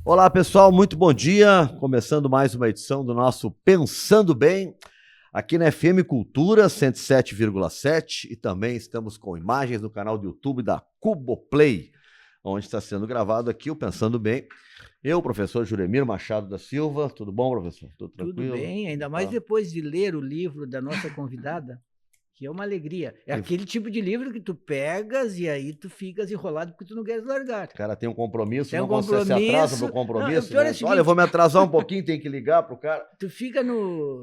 Olá, pessoal, muito bom dia. Começando mais uma edição do nosso Pensando Bem, aqui na FM Cultura 107,7 e também estamos com imagens no canal do YouTube da Cuboplay, onde está sendo gravado aqui o Pensando Bem. Eu, professor Juremir Machado da Silva, tudo bom, professor? Tudo tranquilo? Tudo bem, ainda mais depois de ler o livro da nossa convidada, que é uma alegria. É aquele tipo de livro que tu pegas e aí tu ficas enrolado porque tu não queres largar. O cara tem um compromisso, tem um você se atrasa pro compromisso. Não, né? Olha, eu vou me atrasar um pouquinho, tem que ligar pro cara. Tu fica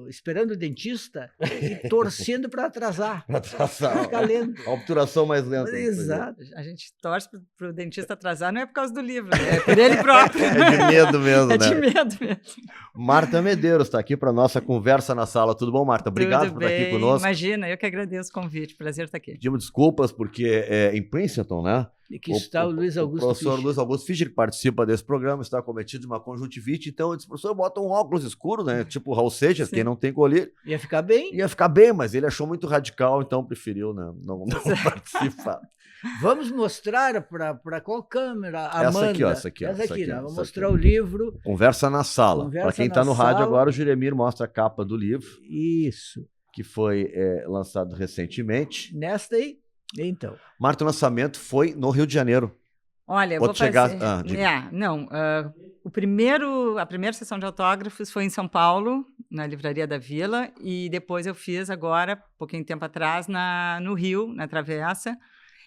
esperando o dentista e torcendo para atrasar. Para atrasar. Fica lento. A obturação mais lenta. Exato. A gente torce pro dentista atrasar, não é por causa do livro, né? É por ele próprio. É de medo mesmo, né? É de medo mesmo. Marta Medeiros está aqui para nossa conversa na sala. Tudo bom, Marta? Obrigado por estar aqui conosco. Imagina, eu que agradeço o convite. Prazer estar aqui. Pedimos desculpas porque é em Princeton, né? E que está o Luiz Augusto Fischer. O professor Fischer. Luiz Augusto Fischer, que participa desse programa, está cometido de uma conjuntivite. Então, eu disse, professor, bota um óculos escuro, né? Tipo o Raul Seixas, quem não tem colírio. Ia ficar bem? Ia ficar bem, mas ele achou muito radical, então preferiu, né, não participar. Vamos mostrar para qual câmera, Amanda? Essa aqui, ó. Vamos mostrar o livro. Conversa na sala. Para quem está no rádio agora, o Juremir mostra a capa do livro. Isso. Que foi lançado recentemente. Nesta aí? Então. Marta, o lançamento foi no Rio de Janeiro. Olha, vou chegar. A primeira sessão de autógrafos foi em São Paulo, na Livraria da Vila, e depois eu fiz agora, pouquinho tempo atrás, no Rio, na Travessa.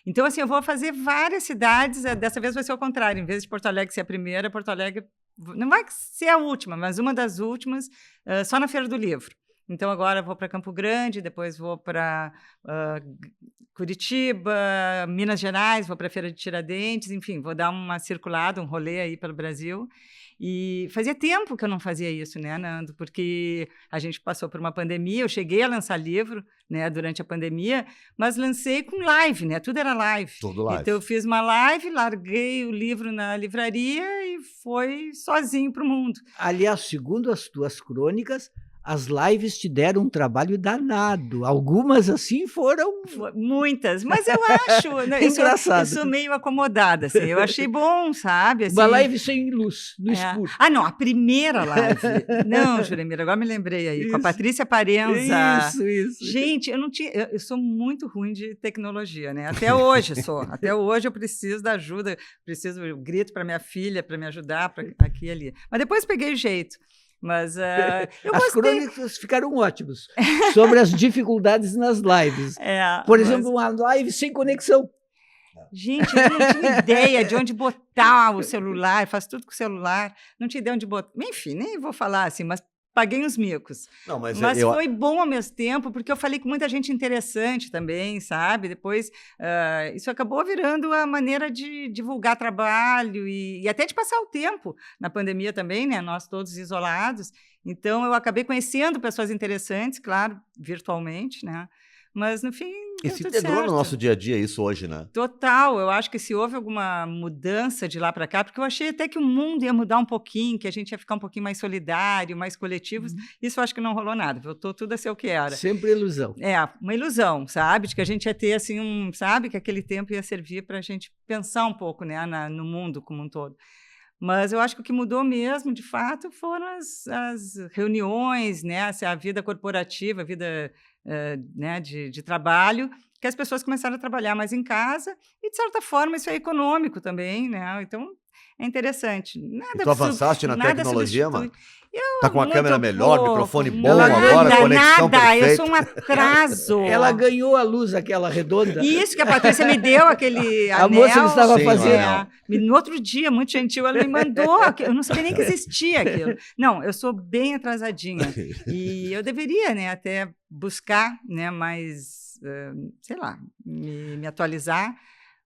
Então, assim, eu vou fazer várias cidades, dessa vez vai ser o contrário, em vez de Porto Alegre ser a primeira, Porto Alegre não vai ser a última, mas uma das últimas, só na Feira do Livro. Então, agora vou para Campo Grande, depois vou para Curitiba, Minas Gerais, vou para a Feira de Tiradentes, enfim, vou dar uma circulada, um rolê aí pelo Brasil. E fazia tempo que eu não fazia isso, né, Nando? Porque a gente passou por uma pandemia, eu cheguei a lançar livro, né, durante a pandemia, mas lancei com live, né? Tudo era live. Tudo live. Então, eu fiz uma live, larguei o livro na livraria e foi sozinho para o mundo. Aliás, segundo as tuas crônicas, as lives te deram um trabalho danado. Algumas, assim, foram... Muitas, mas eu acho... Né, engraçado. Eu sou meio acomodada, assim. Eu achei bom, sabe? Assim, uma live sem luz, no escuro. Ah, não, a primeira live. Não, Juremir, agora me lembrei aí. Isso. Com a Patrícia Parenza. Isso. Gente, eu sou muito ruim de tecnologia, né? Até hoje sou. Até hoje eu preciso da ajuda. Eu grito para minha filha para me ajudar, aqui e ali. Mas depois peguei o jeito. Mas eu as crônicas ficaram ótimas sobre as dificuldades nas lives. Por exemplo, uma live sem conexão. Gente, eu não tinha ideia de onde botar o celular, faço tudo com o celular, não tinha ideia onde botar. Enfim, nem vou falar assim, mas paguei uns micos. Não, mas foi bom ao mesmo tempo, porque eu falei com muita gente interessante também, sabe? Depois, isso acabou virando a maneira de divulgar trabalho e até de passar o tempo na pandemia também, né? Nós todos isolados. Então, eu acabei conhecendo pessoas interessantes, claro, virtualmente, né? Mas, no fim, e se integrou no nosso dia a dia isso hoje, né? Total. Eu acho que se houve alguma mudança de lá para cá, porque eu achei até que o mundo ia mudar um pouquinho, que a gente ia ficar um pouquinho mais solidário, mais coletivos. Isso eu acho que não rolou nada. Voltou tudo a ser o que era. Sempre ilusão. Uma ilusão, sabe? De que a gente ia ter, assim, sabe? Que aquele tempo ia servir para a gente pensar um pouco, né? No mundo como um todo. Mas eu acho que o que mudou mesmo, de fato, foram as reuniões, né? A vida corporativa, a vida né? de trabalho, que as pessoas começaram a trabalhar mais em casa e, de certa forma, isso é econômico também, né? Então, é interessante. E tu avançaste na tecnologia, mano? Tá com a câmera melhor, microfone bom agora, conexão perfeita. Eu sou um atraso. Ela ganhou a luz, aquela redonda. Isso, que a Patrícia me deu, aquele anel. A moça que estava fazendo. No outro dia, muito gentil, ela me mandou. Eu não sabia nem que existia aquilo. Não, eu sou bem atrasadinha. E eu deveria, né, até buscar, né, mais, sei lá, me atualizar.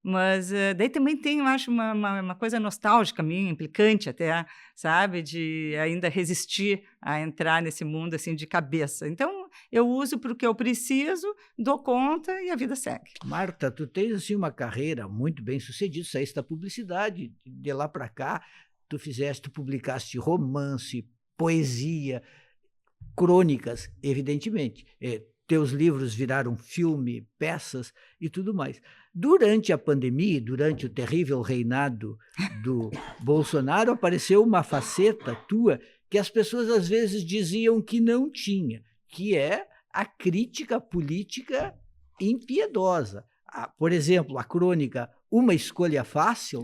Mas daí também tem, eu acho, uma coisa nostálgica minha, implicante até, sabe? De ainda resistir a entrar nesse mundo assim de cabeça. Então, eu uso para o que eu preciso, dou conta e a vida segue. Marta, tu tens assim, uma carreira muito bem sucedida, saíste da publicidade, de lá para cá, tu publicaste romance, poesia, crônicas, evidentemente. Teus livros viraram filme, peças e tudo mais. Durante a pandemia, durante o terrível reinado do Bolsonaro, apareceu uma faceta tua que as pessoas às vezes diziam que não tinha, que é a crítica política impiedosa. Por exemplo, a crônica Uma Escolha Fácil.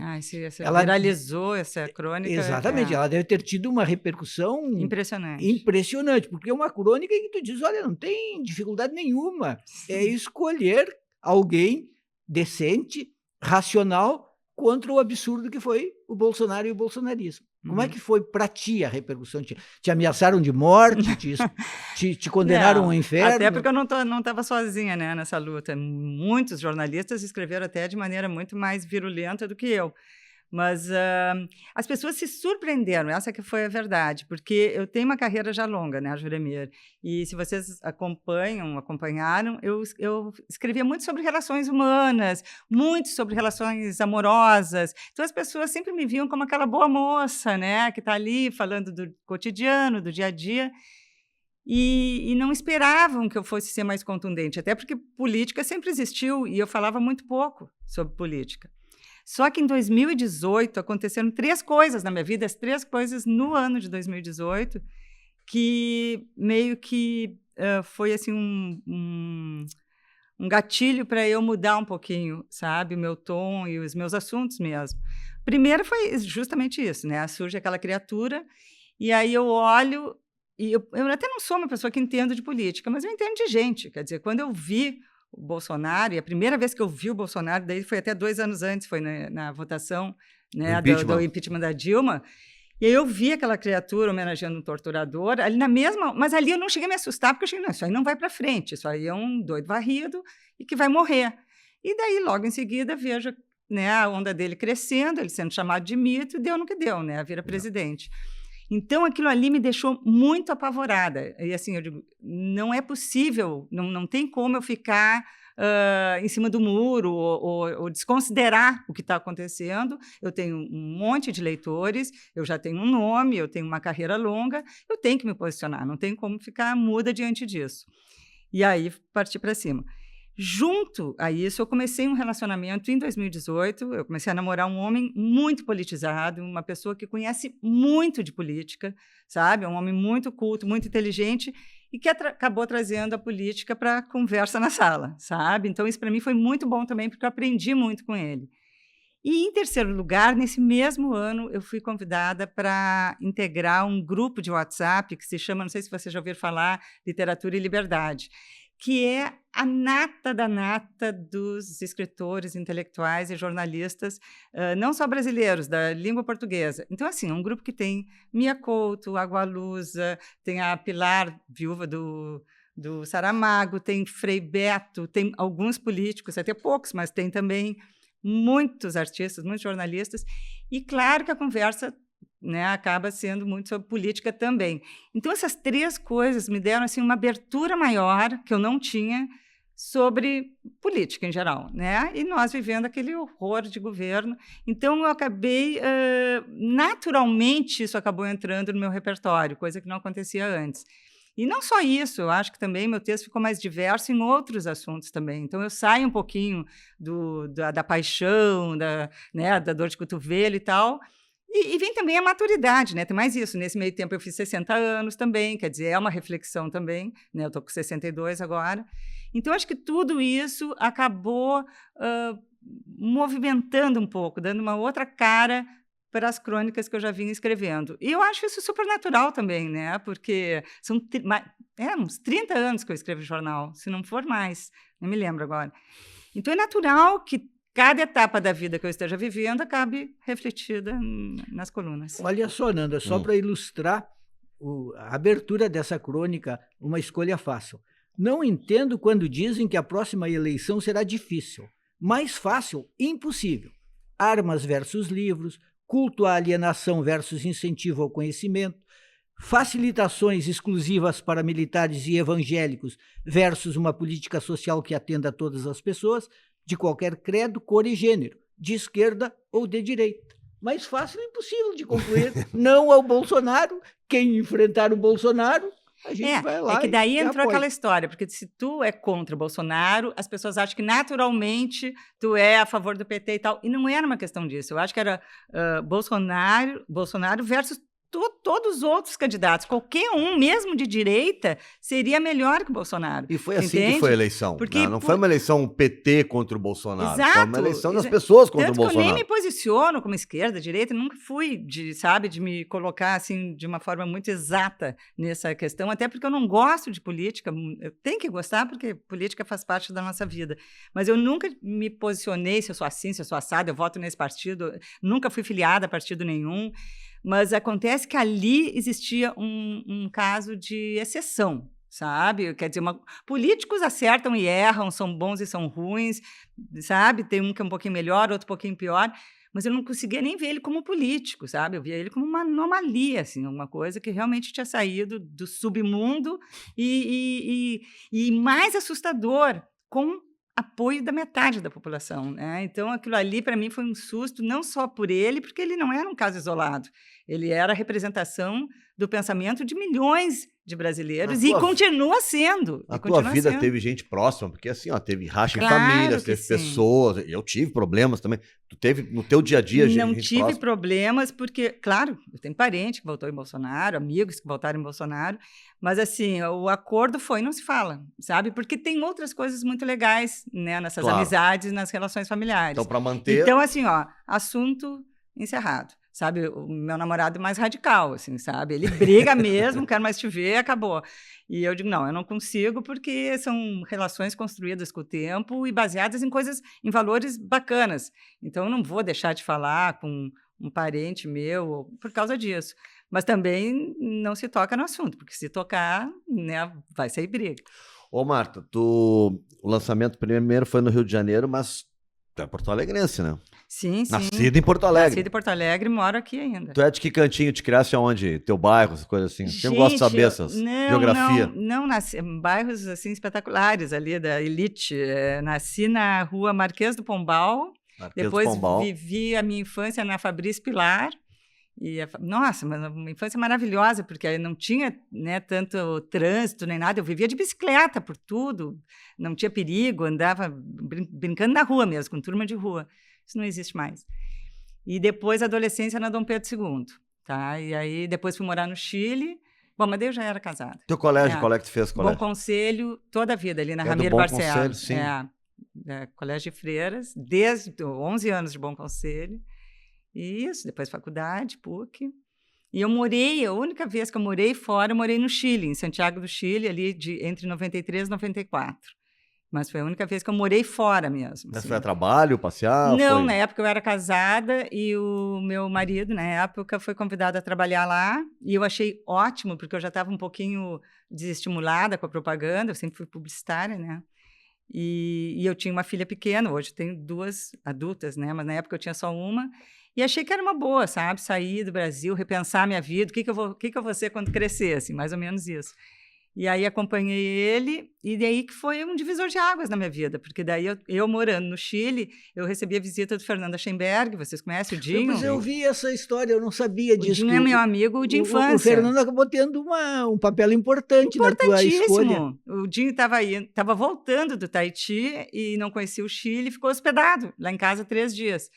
Ela viralizou essa crônica. Exatamente, ela deve ter tido uma repercussão impressionante, porque é uma crônica em que tu diz, olha, não tem dificuldade nenhuma, é escolher alguém decente, racional, contra o absurdo que foi o Bolsonaro e o bolsonarismo. Como é que foi para ti a repercussão? Te ameaçaram de morte? Te condenaram ao inferno? Até porque eu não estava sozinha, né, nessa luta. Muitos jornalistas escreveram até de maneira muito mais virulenta do que eu. Mas as pessoas se surpreenderam, essa que foi a verdade, porque eu tenho uma carreira já longa, né, Juremir? E se vocês acompanharam, eu escrevia muito sobre relações humanas, muito sobre relações amorosas. Então as pessoas sempre me viam como aquela boa moça, né, que está ali falando do cotidiano, do dia a dia. E não esperavam que eu fosse ser mais contundente, até porque política sempre existiu e eu falava muito pouco sobre política. Só que em 2018 aconteceram 3 coisas na minha vida, as 3 coisas no ano de 2018, que meio que foi assim um gatilho para eu mudar um pouquinho, sabe, o meu tom e os meus assuntos mesmo. Primeiro foi justamente isso, né? Surge aquela criatura e aí eu olho e eu até não sou uma pessoa que entendo de política, mas eu entendo de gente. Quer dizer, quando eu vi o Bolsonaro, e a primeira vez que eu vi o Bolsonaro, daí foi até 2 anos antes, foi na votação, né, do impeachment da Dilma, e aí eu vi aquela criatura homenageando um torturador, ali mas ali eu não cheguei a me assustar, porque eu cheguei, não, isso aí não vai para frente, isso aí é um doido varrido e que vai morrer. E daí, logo em seguida, vejo, né, a onda dele crescendo, ele sendo chamado de mito, e deu no que deu, né, vira presidente. Então, aquilo ali me deixou muito apavorada. E, assim, eu digo, não é possível, não tem como eu ficar em cima do muro ou desconsiderar o que está acontecendo. Eu tenho um monte de leitores, eu já tenho um nome, eu tenho uma carreira longa, eu tenho que me posicionar, não tem como ficar muda diante disso. E aí, partir para cima. Junto a isso, eu comecei um relacionamento em 2018, eu comecei a namorar um homem muito politizado, uma pessoa que conhece muito de política, sabe? Um homem muito culto, muito inteligente, e que acabou trazendo a política para a conversa na sala, sabe? Então, isso para mim foi muito bom também, porque eu aprendi muito com ele. E, em terceiro lugar, nesse mesmo ano, eu fui convidada para integrar um grupo de WhatsApp que se chama, não sei se você já ouviu falar, Literatura e Liberdade, que é a nata da nata dos escritores, intelectuais e jornalistas, não só brasileiros, da língua portuguesa. Então, assim, é um grupo que tem Mia Couto, Água Lusa, tem a Pilar, viúva do Saramago, tem Frei Beto, tem alguns políticos, até poucos, mas tem também muitos artistas, muitos jornalistas. E, claro, que a conversa, né, acaba sendo muito sobre política também. Então, essas 3 coisas me deram assim, uma abertura maior, que eu não tinha, sobre política em geral, né? E nós vivendo aquele horror de governo. Então, eu acabei, naturalmente, isso acabou entrando no meu repertório, coisa que não acontecia antes. E não só isso, eu acho que também meu texto ficou mais diverso em outros assuntos também. Então, eu saio um pouquinho da paixão, né, da dor de cotovelo e tal. E vem também a maturidade, né? Tem mais isso. Nesse meio tempo eu fiz 60 anos também, quer dizer, é uma reflexão também, né? Eu estou com 62 agora. Então, acho que tudo isso acabou movimentando um pouco, dando uma outra cara para as crônicas que eu já vinha escrevendo. E eu acho isso super natural também, né? Porque são uns 30 anos que eu escrevo jornal, se não for mais, não me lembro agora. Então, é natural que cada etapa da vida que eu esteja vivendo acabe refletida nas colunas. Olha só, Nanda, só para ilustrar a abertura dessa crônica, Uma Escolha Fácil. Não entendo quando dizem que a próxima eleição será difícil. Mais fácil, impossível. Armas versus livros, culto à alienação versus incentivo ao conhecimento, facilitações exclusivas para militares e evangélicos versus uma política social que atenda a todas as pessoas, de qualquer credo, cor e gênero, de esquerda ou de direita. Mais fácil e impossível de concluir. Não ao Bolsonaro. Quem enfrentar o Bolsonaro a gente vai lá. É que daí e entrou apoia. aquela história, porque se tu é contra o Bolsonaro, as pessoas acham que naturalmente tu é a favor do PT e tal. E não era uma questão disso. Eu acho que era Bolsonaro versus todos os outros candidatos. Qualquer um, mesmo de direita, seria melhor que o Bolsonaro. E foi assim entende? que foi a eleição. Porque Não foi uma eleição PT contra o Bolsonaro. Foi uma Exato, eleição das pessoas contra Tanto o que eu nem Bolsonaro. me posiciono como esquerda, direita, nunca fui de me colocar assim de uma forma muito exata nessa questão, até porque eu não gosto de política, eu tenho que gostar porque política faz parte da nossa vida, mas eu nunca me posicionei se eu sou assim, se eu sou assada, eu voto nesse partido, nunca fui filiada a partido nenhum, mas acontece que ali existia um caso de exceção, sabe? Quer dizer, políticos acertam e erram, são bons e são ruins, sabe? Tem um que é um pouquinho melhor, outro um pouquinho pior, mas eu não conseguia nem ver ele como político, sabe? Eu via ele como uma anomalia, assim, uma coisa que realmente tinha saído do submundo e mais assustador, com apoio da metade da população, né? Então, aquilo ali, para mim, foi um susto, não só por ele, porque ele não era um caso isolado, ele era a representação do pensamento de milhões de brasileiros e continua sendo. A tua vida teve gente próxima, porque assim, ó, teve racha em famílias, teve pessoas, eu tive problemas também. Tu teve no teu dia a dia gente Não tive próxima? Problemas, porque, claro, eu tenho parente que votou em Bolsonaro, amigos que votaram em Bolsonaro, mas assim, o acordo foi, não se fala, sabe? Porque tem outras coisas muito legais, né, nessas amizades, nas relações familiares. Então, para manter... Então, assim, ó, assunto encerrado. Sabe, o meu namorado é mais radical, assim, sabe? Ele briga mesmo, quero mais te ver, acabou. E eu digo, não, eu não consigo, porque são relações construídas com o tempo e baseadas em coisas, em valores bacanas. Então, eu não vou deixar de falar com um parente meu por causa disso. Mas também não se toca no assunto, porque se tocar, né, vai sair briga. Ô, Marta, o lançamento primeiro foi no Rio de Janeiro, mas tu é porto-alegrense, né? Sim, sim. Nascida em Porto Alegre. Nascida em Porto Alegre, moro aqui ainda. Tu é de que cantinho? Te criaste aonde? Teu bairro, essas coisas assim? Eu gosto de saber essas geografia. Não nasci em bairros assim espetaculares ali da elite. Nasci na rua Marquês do Pombal. Depois vivi a minha infância na Fabrício Pilar. Nossa, mas uma infância maravilhosa, porque aí não tinha, né, tanto trânsito nem nada. Eu vivia de bicicleta por tudo, não tinha perigo, andava brincando na rua mesmo, com turma de rua. Isso não existe mais. E depois a adolescência na Dom Pedro II, tá? E aí depois fui morar no Chile. Bom, mas daí eu já era casada. Teu colégio, qual é que tu fez colégio? Bom Conselho, toda a vida ali na Ramiro Barcelos. Sim. Colégio de Freiras, desde 11 anos de Bom Conselho. Isso, depois faculdade, PUC. E eu morei, a única vez que eu morei fora, eu morei no Chile, em Santiago do Chile, ali entre 93 e 94. Mas foi a única vez que eu morei fora mesmo. Mas assim. foi a trabalho, passear? Não, na época eu era casada e o meu marido, na época, foi convidado a trabalhar lá. E eu achei ótimo, porque eu já estava um pouquinho desestimulada com a propaganda, eu sempre fui publicitária, né? E eu tinha uma filha pequena, hoje tenho 2 adultas, né? Mas na época eu tinha só uma. E achei que era uma boa, sabe? Sair do Brasil, repensar a minha vida, o que eu vou ser quando crescer, assim, mais ou menos isso. E aí acompanhei ele, e daí que foi um divisor de águas na minha vida, porque daí eu morando no Chile, eu recebi a visita do Fernando Aschenberg, vocês conhecem o Dinho? Mas eu vi essa história, eu não sabia disso. O Dinho é meu amigo de infância. O Fernando acabou tendo um papel importante na tua escolha. O Dinho estava voltando do Tahiti e não conhecia o Chile, ficou hospedado lá em casa 3 dias.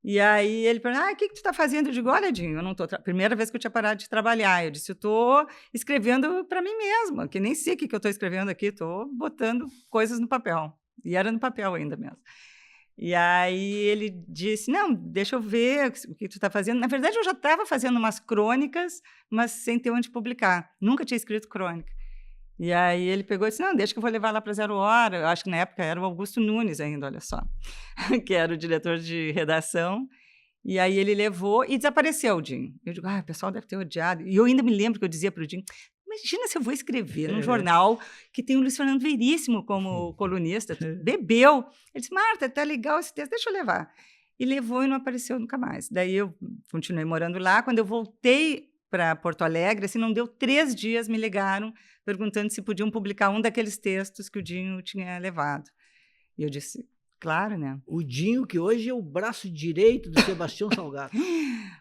E aí ele perguntou, o que tu está fazendo? Eu digo, olha, Dinho, eu não estou... Primeira vez que eu tinha parado de trabalhar. Eu disse, eu estou escrevendo para mim mesma, que nem sei o que eu estou escrevendo aqui, estou botando coisas no papel. E era no papel ainda mesmo. E aí ele disse, não, deixa eu ver o que tu está fazendo. Na verdade, eu já estava fazendo umas crônicas, mas sem ter onde publicar. Nunca tinha escrito crônica. E aí ele pegou e disse, não, deixa que eu vou levar lá para 0 Hora. Eu acho que na época era o Augusto Nunes ainda, olha só, que era o diretor de redação. E aí ele levou e desapareceu o Dinho. Eu digo, o pessoal deve ter odiado. E eu ainda me lembro que eu dizia para o Dinho, imagina se eu vou escrever num jornal que tem o Luiz Fernando Veríssimo como colunista. Bebeu. Ele disse, Marta, tá legal esse texto, deixa eu levar. E levou e não apareceu nunca mais. Daí eu continuei morando lá. Quando eu voltei para Porto Alegre, assim, não deu 3 dias, me ligaram perguntando se podiam publicar um daqueles textos que o Dinho tinha levado. E eu disse, claro, né? O Dinho, que hoje é o braço direito do Sebastião Salgado.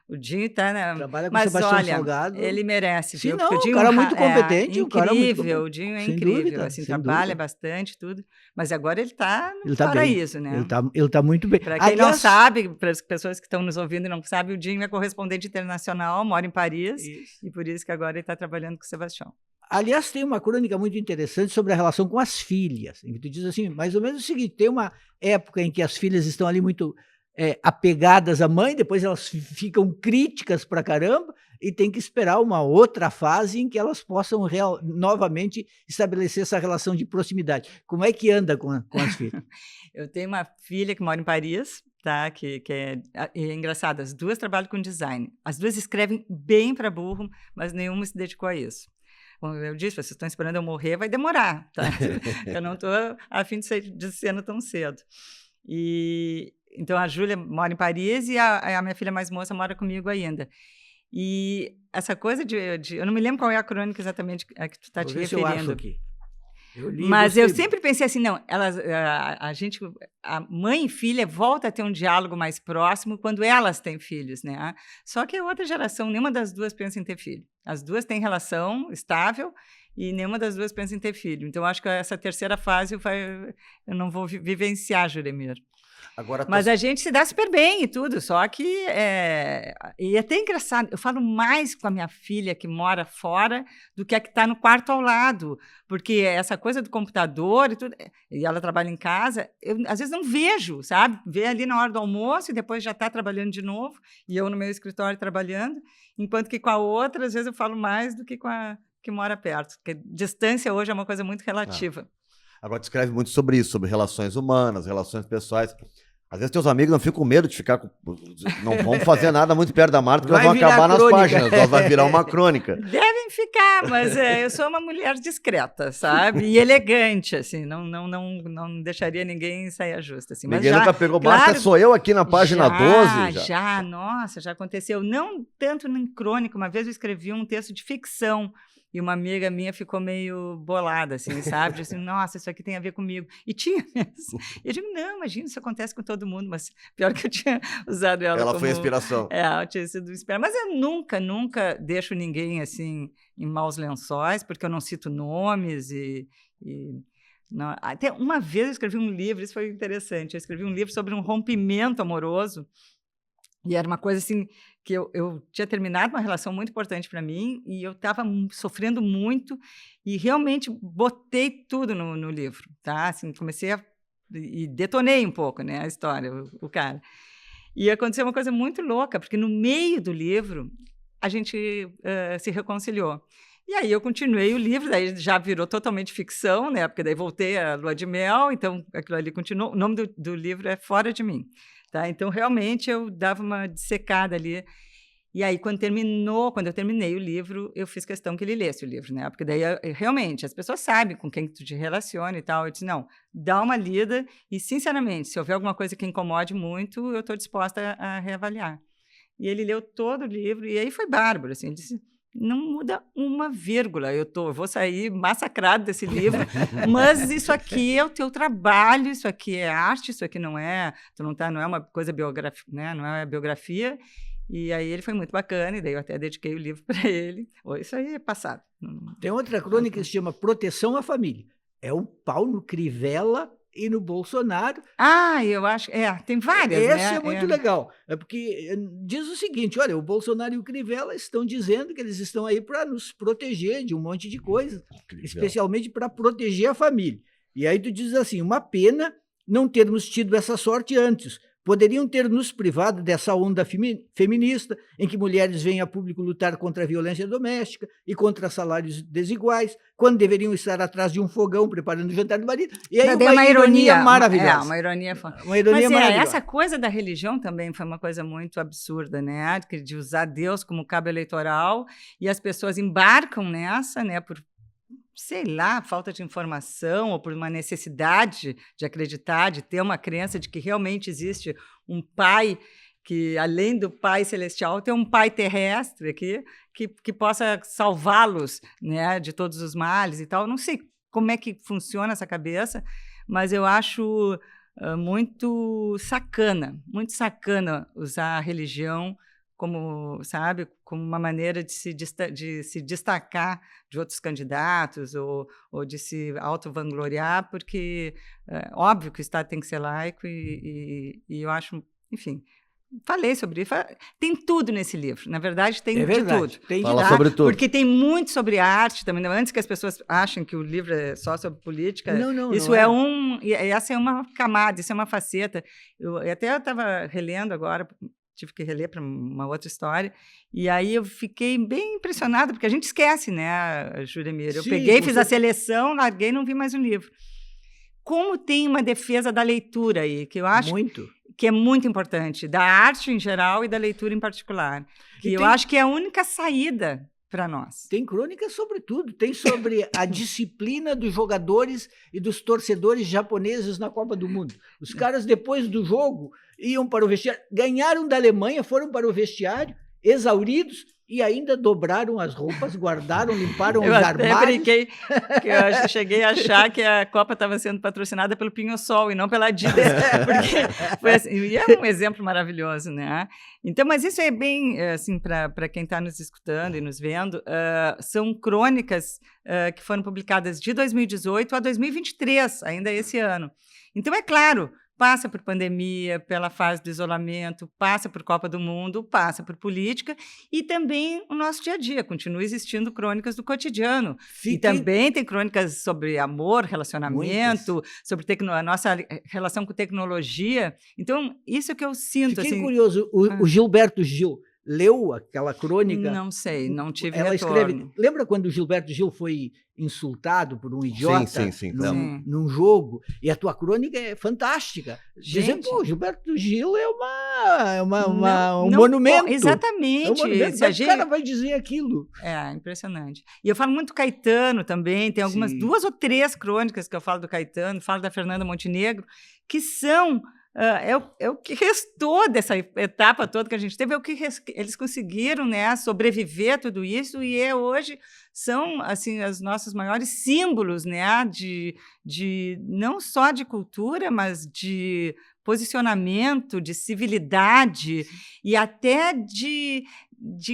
O Dinho tá, né? Trabalha com Mas Sebastião olha, Salgado. ele merece, Sim, viu? não, Porque o Dinho um cara muito competente, é um cara muito incrível, o competente. Dinho é Sem incrível, dúvida, assim, sem trabalha dúvida. bastante, tudo. Mas agora ele tá no Ele tá bem. paraíso, né? Ele tá muito bem. Para quem não Aliás, sabe, para as pessoas que estão nos ouvindo e não sabem, o Dinho é correspondente internacional, mora em Paris, isso. e por isso que agora ele está trabalhando com o Sebastião. Aliás, tem uma crônica muito interessante sobre a relação com as filhas, em que tu diz assim, mais ou menos o seguinte, tem uma época em que as filhas estão ali muito apegadas à mãe, depois elas ficam críticas pra caramba, e tem que esperar uma outra fase em que elas possam novamente estabelecer essa relação de proximidade. Como é que anda com as filhas? Eu tenho uma filha que mora em Paris, tá? Que é engraçado, as duas trabalham com design. As duas escrevem bem para burro, mas nenhuma se dedicou a isso. Como eu disse, vocês estão esperando eu morrer, vai demorar, tá? Eu não estou a fim de sair de cena tão cedo. Então, a Júlia mora em Paris e a minha filha mais moça mora comigo ainda. E essa coisa eu não me lembro qual é a crônica exatamente a que tu está te referindo. Eu acho aqui. Mas eu sempre pensei assim, não, a mãe e filha volta a ter um diálogo mais próximo quando elas têm filhos, né? Só que a outra geração, nenhuma das duas pensa em ter filho. As duas têm relação estável e nenhuma das duas pensa em ter filho. Então, acho que essa terceira fase eu não vou vivenciar, Juremir. Mas a gente se dá super bem e tudo, só que e é até engraçado, eu falo mais com a minha filha que mora fora do que a que está no quarto ao lado, porque essa coisa do computador e tudo, e ela trabalha em casa, eu às vezes não vejo, sabe? Vê ali na hora do almoço e depois já está trabalhando de novo, e eu no meu escritório trabalhando, enquanto que com a outra, às vezes eu falo mais do que com a que mora perto, porque distância hoje é uma coisa muito relativa. Agora, tu escreve muito sobre isso, sobre relações humanas, relações pessoais. Às vezes teus amigos não ficam com medo de ficar não vão fazer nada muito perto da Marta, porque elas vão acabar nas páginas, elas vão virar uma crônica. Devem ficar, mas eu sou uma mulher discreta, sabe? E elegante, assim, não deixaria ninguém sair justa. Assim. Ninguém mas nunca pegou, Marta, sou eu aqui na página 12? Nossa, já aconteceu. Não tanto em crônica, uma vez eu escrevi um texto de ficção, e uma amiga minha ficou meio bolada, assim, sabe? Disse, nossa, isso aqui tem a ver comigo. E tinha mesmo. E eu digo, não, imagina, isso acontece com todo mundo, mas pior que eu tinha usado ela como... Ela foi inspiração. Ela tinha sido inspiração. Mas eu nunca deixo ninguém, assim, em maus lençóis, porque eu não cito nomes não. Até uma vez eu escrevi um livro, isso foi interessante, eu escrevi um livro sobre um rompimento amoroso, e era uma coisa assim, que eu tinha terminado uma relação muito importante para mim e eu estava sofrendo muito e realmente botei tudo no livro, tá? Assim, comecei e detonei um pouco, né, a história, o cara. E aconteceu uma coisa muito louca, porque no meio do livro a gente se reconciliou. E aí eu continuei o livro, daí já virou totalmente ficção, né? Porque daí voltei à lua de mel, então aquilo ali continuou. O nome do livro é Fora de Mim. Tá? Então, realmente, eu dava uma dissecada ali. E aí, quando eu terminei o livro, eu fiz questão que ele lesse o livro, né? Porque daí, realmente, as pessoas sabem com quem tu te relaciona e tal. Eu disse, não, dá uma lida e, sinceramente, se houver alguma coisa que incomode muito, eu estou disposta a reavaliar. E ele leu todo o livro e aí foi bárbaro, assim, ele disse... Não muda uma vírgula. Eu vou sair massacrado desse livro, mas isso aqui é o teu trabalho, isso aqui é arte, isso aqui não é uma coisa biográfica, né? Não é biografia. E aí ele foi muito bacana, e daí eu até dediquei o livro para ele. Isso aí é passado. Tem outra crônica que se chama Proteção à Família. É um pau no Crivella e no Bolsonaro. Eu acho... tem várias, Essa é muito legal. É porque diz o seguinte, olha, o Bolsonaro e o Crivella estão dizendo que eles estão aí para nos proteger de um monte de coisa, especialmente para proteger a família. E aí tu diz assim, uma pena não termos tido essa sorte antes. Poderiam ter nos privado dessa onda feminista, em que mulheres vêm a público lutar contra a violência doméstica e contra salários desiguais, quando deveriam estar atrás de um fogão preparando o jantar do marido. E aí uma ironia maravilhosa. Uma ironia maravilhosa. Essa coisa da religião também foi uma coisa muito absurda, né? De usar Deus como cabo eleitoral, e as pessoas embarcam nessa, né? Por sei lá, falta de informação ou por uma necessidade de acreditar, de ter uma crença de que realmente existe um pai que, além do pai celestial, tem um pai terrestre aqui que possa salvá-los, né, de todos os males e tal. Não sei como é que funciona essa cabeça, mas eu acho muito sacana usar a religião como, sabe, como uma maneira de se destacar de outros candidatos ou de se auto-vangloriar, porque óbvio que o Estado tem que ser laico e eu acho, enfim, falei sobre isso. Tem tudo nesse livro, na verdade tem de tudo. Fala sobre tudo. Porque tem muito sobre arte também, antes que as pessoas achem que o livro é só sobre política, essa é uma camada, isso é uma faceta. Eu estava relendo agora, tive que reler para uma outra história, e aí eu fiquei bem impressionada, porque a gente esquece, né, Juremir? Eu peguei, fiz a seleção, larguei e não vi mais um livro. Como tem uma defesa da leitura aí, que eu acho que é muito importante, da arte em geral e da leitura em particular, que eu acho que é a única saída para nós. Tem crônicas sobre tudo, tem sobre a disciplina dos jogadores e dos torcedores japoneses na Copa do Mundo. Os caras, depois do jogo, iam para o vestiário, ganharam da Alemanha, foram para o vestiário, exauridos, e ainda dobraram as roupas, guardaram, limparam os armários. Eu brinquei que eu cheguei a achar que a Copa estava sendo patrocinada pelo Pinho-Sol e não pela Adidas, porque foi assim, e é um exemplo maravilhoso, né? Então, mas isso é bem, assim, para quem está nos escutando e nos vendo, são crônicas que foram publicadas de 2018 a 2023, ainda esse ano. Então, é claro, passa por pandemia, pela fase do isolamento, passa por Copa do Mundo, passa por política e também o nosso dia a dia. Continua existindo crônicas do cotidiano. E também tem crônicas sobre amor, relacionamento, sobre a nossa relação com tecnologia. Então, isso que eu sinto. Fiquei curioso. O Gilberto Gil leu aquela crônica? Não sei, não tive Ela retorno. escreve. Lembra quando o Gilberto Gil foi insultado por um idiota num jogo? E a tua crônica é fantástica. Dizendo, pô, Gilberto Gil é um monumento. Exatamente. É um monumento. O cara vai dizer aquilo. É, impressionante. E eu falo muito do Caetano também, tem algumas 2 ou 3 crônicas que eu falo do Caetano, falo da Fernanda Montenegro, que são... é o que restou dessa etapa toda que a gente teve, é o que eles conseguiram, né, sobreviver a tudo isso, e hoje são assim, os nossos maiores símbolos, né, de não só de cultura, mas de posicionamento, de civilidade e até de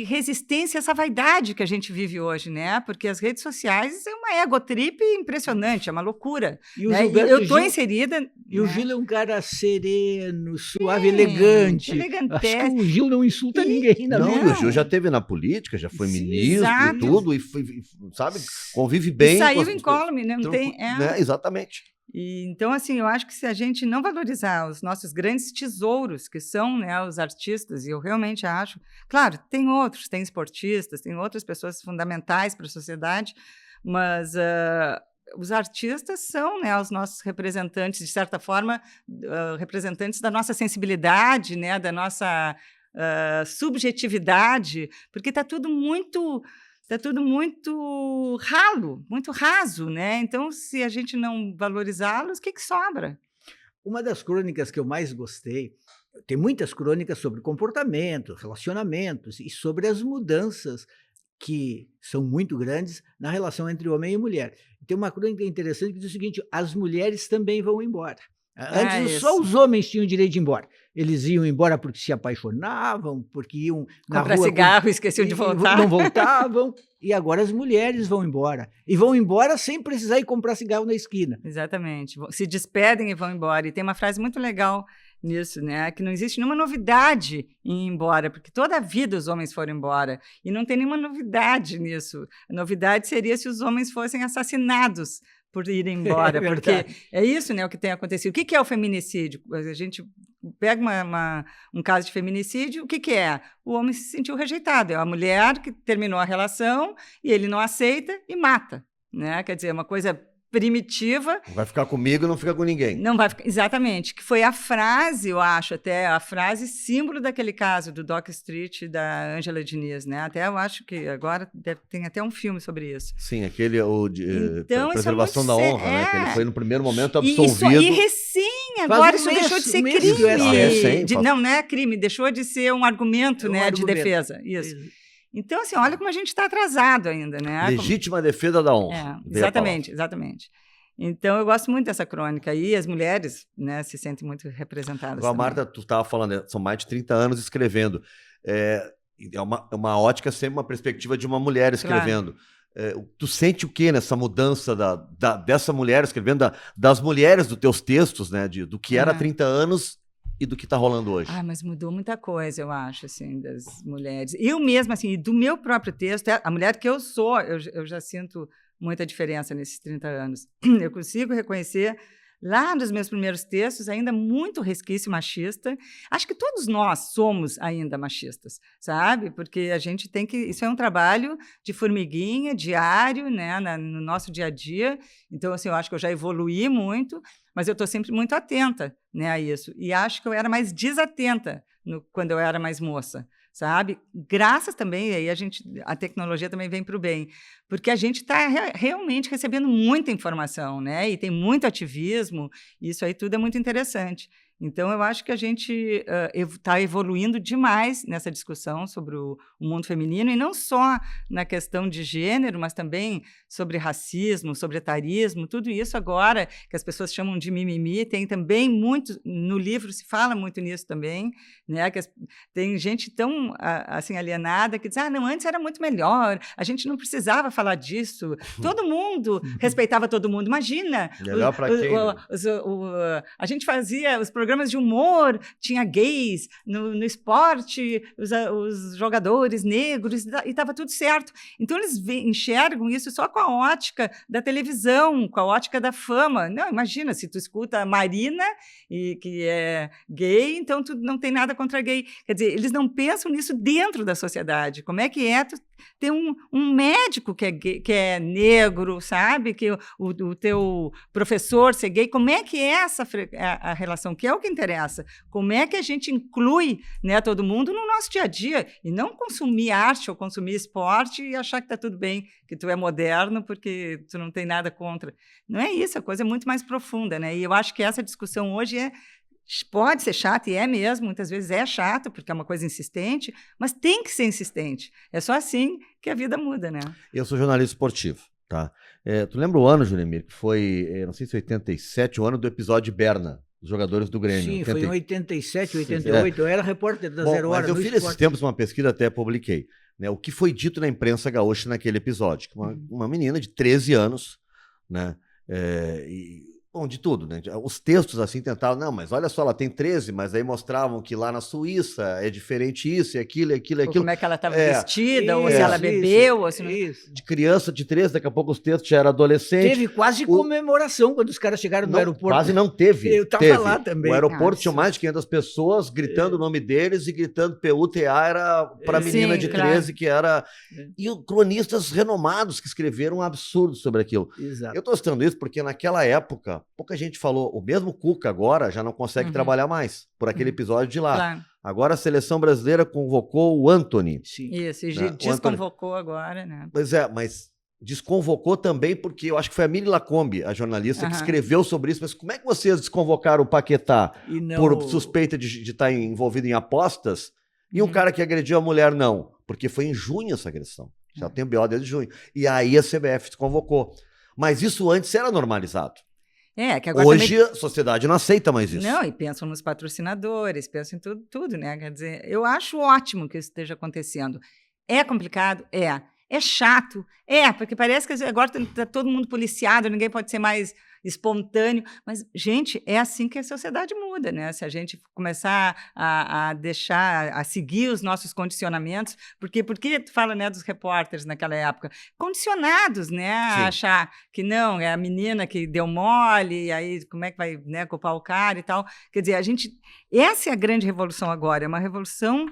resistência a essa vaidade que a gente vive hoje, né? Porque as redes sociais é uma egotrip impressionante, é uma loucura. E né? Eu estou inserida... E o Gil é um cara sereno, suave, elegante. Acho que o Gil não insulta ninguém na vida. Não, o Gil já esteve na política, já foi ministro e tudo, e foi, sabe, convive bem. E saiu incólume, né? Não tem... né? Exatamente. Então, assim, eu acho que se a gente não valorizar os nossos grandes tesouros, que são, né, os artistas, e eu realmente acho... Claro, tem outros, tem esportistas, tem outras pessoas fundamentais para a sociedade, mas os artistas são, né, os nossos representantes, de certa forma, representantes da nossa sensibilidade, né, da nossa subjetividade, porque está tudo muito ralo, muito raso, né? Então, se a gente não valorizá-los, o que sobra? Uma das crônicas que eu mais gostei, tem muitas crônicas sobre comportamento, relacionamentos e sobre as mudanças que são muito grandes na relação entre homem e mulher. Tem uma crônica interessante que diz o seguinte: as mulheres também vão embora. Antes só os homens tinham o direito de ir embora. Eles iam embora porque se apaixonavam, porque iam na comprar rua, cigarro, esqueciam de voltar. Não voltavam. E agora as mulheres vão embora. E vão embora sem precisar ir comprar cigarro na esquina. Exatamente. Se despedem e vão embora. E tem uma frase muito legal nisso, né? Que não existe nenhuma novidade em ir embora, porque toda a vida os homens foram embora. E não tem nenhuma novidade nisso. A novidade seria se os homens fossem assassinados por irem embora, porque é isso, né, o que tem acontecido. O que é o feminicídio? A gente pega um caso de feminicídio, o que é? O homem se sentiu rejeitado, é a mulher que terminou a relação e ele não aceita e mata, né? Quer dizer, é uma coisa primitiva. Vai ficar comigo, não fica com ninguém. Não vai ficar, exatamente, que foi a frase, eu acho, até a frase símbolo daquele caso do Doc Street da Ângela Diniz, né? Até eu acho que agora tem até um filme sobre isso. Sim, aquele então, preservação da honra, né? Que ele foi no primeiro momento absolvido. E recém, agora isso deixou de ser crime. Não é crime, deixou de ser um argumento, né, de defesa. Isso. Então, assim, olha como a gente está atrasado ainda, né? Legítima defesa da honra. Exatamente. Então, eu gosto muito dessa crônica. E as mulheres, né, se sentem muito representadas. A Marta, tu estava falando, são mais de 30 anos escrevendo. É uma ótica, sempre uma perspectiva de uma mulher escrevendo. Tu sente o que nessa mudança dessa mulher escrevendo, das mulheres dos teus textos, né? Do que era há 30 anos e do que está rolando hoje? Mas mudou muita coisa, eu acho, assim, das mulheres. Eu mesma, assim, do meu próprio texto, a mulher que eu sou, eu já sinto muita diferença nesses 30 anos. Eu consigo reconhecer, lá nos meus primeiros textos, ainda muito resquício machista. Acho que todos nós somos ainda machistas, sabe? Porque a gente tem que... Isso é um trabalho de formiguinha, diário, né? No nosso dia a dia. Então, assim, eu acho que eu já evoluí muito, mas eu estou sempre muito atenta, né, a isso. E acho que eu era mais desatenta quando eu era mais moça, sabe? Graças também, aí a tecnologia também vem para o bem, porque a gente está realmente recebendo muita informação, né? E tem muito ativismo, e isso aí tudo é muito interessante. Então, eu acho que a gente está evoluindo demais nessa discussão sobre o mundo feminino, e não só na questão de gênero, mas também sobre racismo, sobre etarismo, tudo isso agora que as pessoas chamam de mimimi, tem também muito, no livro se fala muito nisso também, né? Tem gente tão assim, alienada que diz, não, antes era muito melhor, a gente não precisava falar disso, todo mundo respeitava todo mundo, imagina! Melhor para quem? A gente fazia os programas de humor, tinha gays no esporte, os jogadores negros, e estava tudo certo. Então, eles enxergam isso só com a ótica da televisão, com a ótica da fama. Não, imagina, se tu escuta a Marina, que é gay, então tu não tem nada contra gay. Quer dizer, eles não pensam nisso dentro da sociedade. Como é que tu ter um médico que é negro, sabe? Que o teu professor ser gay, como é que é a relação? Que é o que interessa. Como é que a gente inclui, né, todo mundo no nosso dia a dia e não consumir arte ou consumir esporte e achar que está tudo bem, que tu é moderno porque tu não tem nada contra. Não é isso, a coisa é muito mais profunda, né? E eu acho que essa discussão hoje pode ser chata, e é mesmo, muitas vezes é chata, porque é uma coisa insistente, mas tem que ser insistente. É só assim que a vida muda, né? Eu sou jornalista esportivo, tá? Tu lembra o ano, Juremir, que foi, não sei se 87, o ano do episódio de Berna, os jogadores do Grêmio. Sim, foi em 87, 88, eu era repórter da Zero Hora. Mas eu fiz esses tempos uma pesquisa, até publiquei, né, o que foi dito na imprensa gaúcha naquele episódio. Uma menina de 13 anos, né? Bom, de tudo, né? Os textos assim tentavam, não, mas olha só, ela tem 13, mas aí mostravam que lá na Suíça é diferente isso, e aquilo. Como é que ela estava vestida, ou se ela bebeu, ou se não... De criança de 13, daqui a pouco os textos já era adolescente. Teve quase comemoração quando os caras chegaram no aeroporto. Quase não teve. Eu estava lá também. O aeroporto tinha mais de 500 pessoas gritando o nome deles e gritando PUTA era para a menina de 13, que era... E cronistas renomados que escreveram um absurdo sobre aquilo. Exato. Eu estou citando isso porque naquela época pouca gente falou, o mesmo Cuca agora já não consegue trabalhar mais, por aquele episódio de lá. Claro. Agora a seleção brasileira convocou o Antony. Sim. Isso, e desconvocou agora, né? Pois é, mas desconvocou também porque eu acho que foi a Miri Lacombe, a jornalista, que escreveu sobre isso. Mas como é que vocês desconvocaram o Paquetá por suspeita de estar envolvido em apostas e um cara que agrediu a mulher não? Porque foi em junho essa agressão. Já tem o BO desde junho. E aí a CBF desconvocou. Mas isso antes era normalizado. Que agora hoje também... a sociedade não aceita mais isso. Não, e pensam nos patrocinadores, pensam em tudo, né? Quer dizer, eu acho ótimo que isso esteja acontecendo. É complicado? É chato? Porque parece que agora está todo mundo policiado, ninguém pode ser mais espontâneo. Mas, gente, é assim que a sociedade muda, né? Se a gente começar a seguir os nossos condicionamentos, porque tu fala, né, dos repórteres naquela época, condicionados, né, a achar que não, é a menina que deu mole, e aí como é que vai, né, culpar o cara e tal. Quer dizer, essa é a grande revolução agora, é uma revolução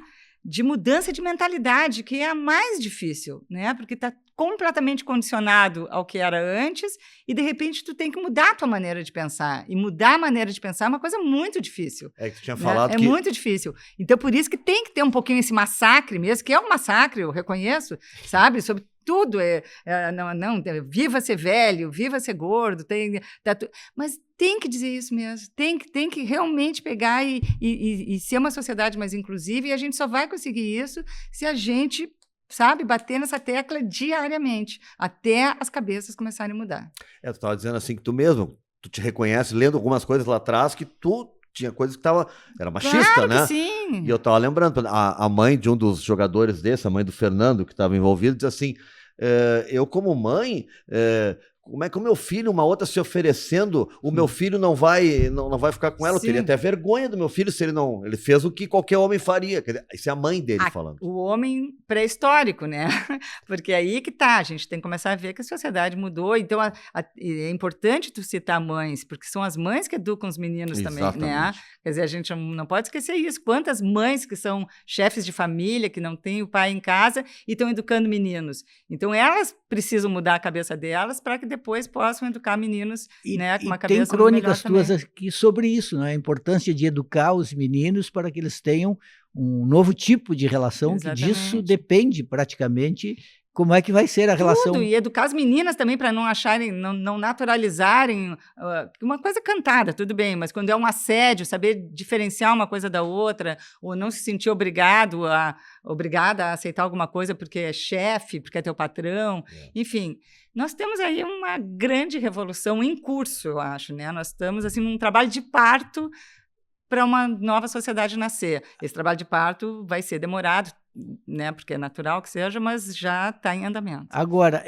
de mudança de mentalidade, que é a mais difícil, né? Porque está completamente condicionado ao que era antes e, de repente, tu tem que mudar a tua maneira de pensar. E mudar a maneira de pensar é uma coisa muito difícil. É que tu tinha falado que... É muito difícil. Então, por isso que tem que ter um pouquinho esse massacre mesmo, que é um massacre, eu reconheço, sabe? Sobre tudo. Não, viva ser velho, viva ser gordo, mas tem que dizer isso mesmo. Tem que realmente pegar e ser uma sociedade mais inclusiva, e a gente só vai conseguir isso se a gente sabe, bater nessa tecla diariamente, até as cabeças começarem a mudar. Tu estava dizendo assim que tu mesmo, tu te reconhece lendo algumas coisas lá atrás que tu tinha coisas que era machista, Claro né? que sim. E eu estava lembrando, a mãe de um dos jogadores desse, a mãe do Fernando, que estava envolvido, diz assim, eu como mãe... como é que o meu filho, uma outra se oferecendo, o meu filho não vai ficar com ela? Eu teria até vergonha do meu filho se ele fez o que qualquer homem faria. Quer dizer, isso é a mãe dele falando. O homem pré-histórico, né? Porque aí que tá, a gente tem que começar a ver que a sociedade mudou. Então, é importante tu citar mães, porque são as mães que educam os meninos também, né? Quer dizer, a gente não pode esquecer isso. Quantas mães que são chefes de família, que não têm o pai em casa e estão educando meninos. Então, elas precisam mudar a cabeça delas para que depois possam educar meninos, né, com uma cabeça tem crônicas tuas também. Aqui sobre isso, né? A importância de educar os meninos para que eles tenham um novo tipo de relação, Exatamente. que disso depende praticamente como é que vai ser a relação. Tudo, e educar as meninas também para não acharem, não naturalizarem uma coisa cantada, tudo bem, mas quando é um assédio, saber diferenciar uma coisa da outra, ou não se sentir obrigada a aceitar alguma coisa porque é chefe, porque é teu patrão, enfim. Nós temos aí uma grande revolução em curso, eu acho, né? Nós estamos assim num trabalho de parto para uma nova sociedade nascer. Esse trabalho de parto vai ser demorado, né? Porque é natural que seja, mas já está em andamento. Agora,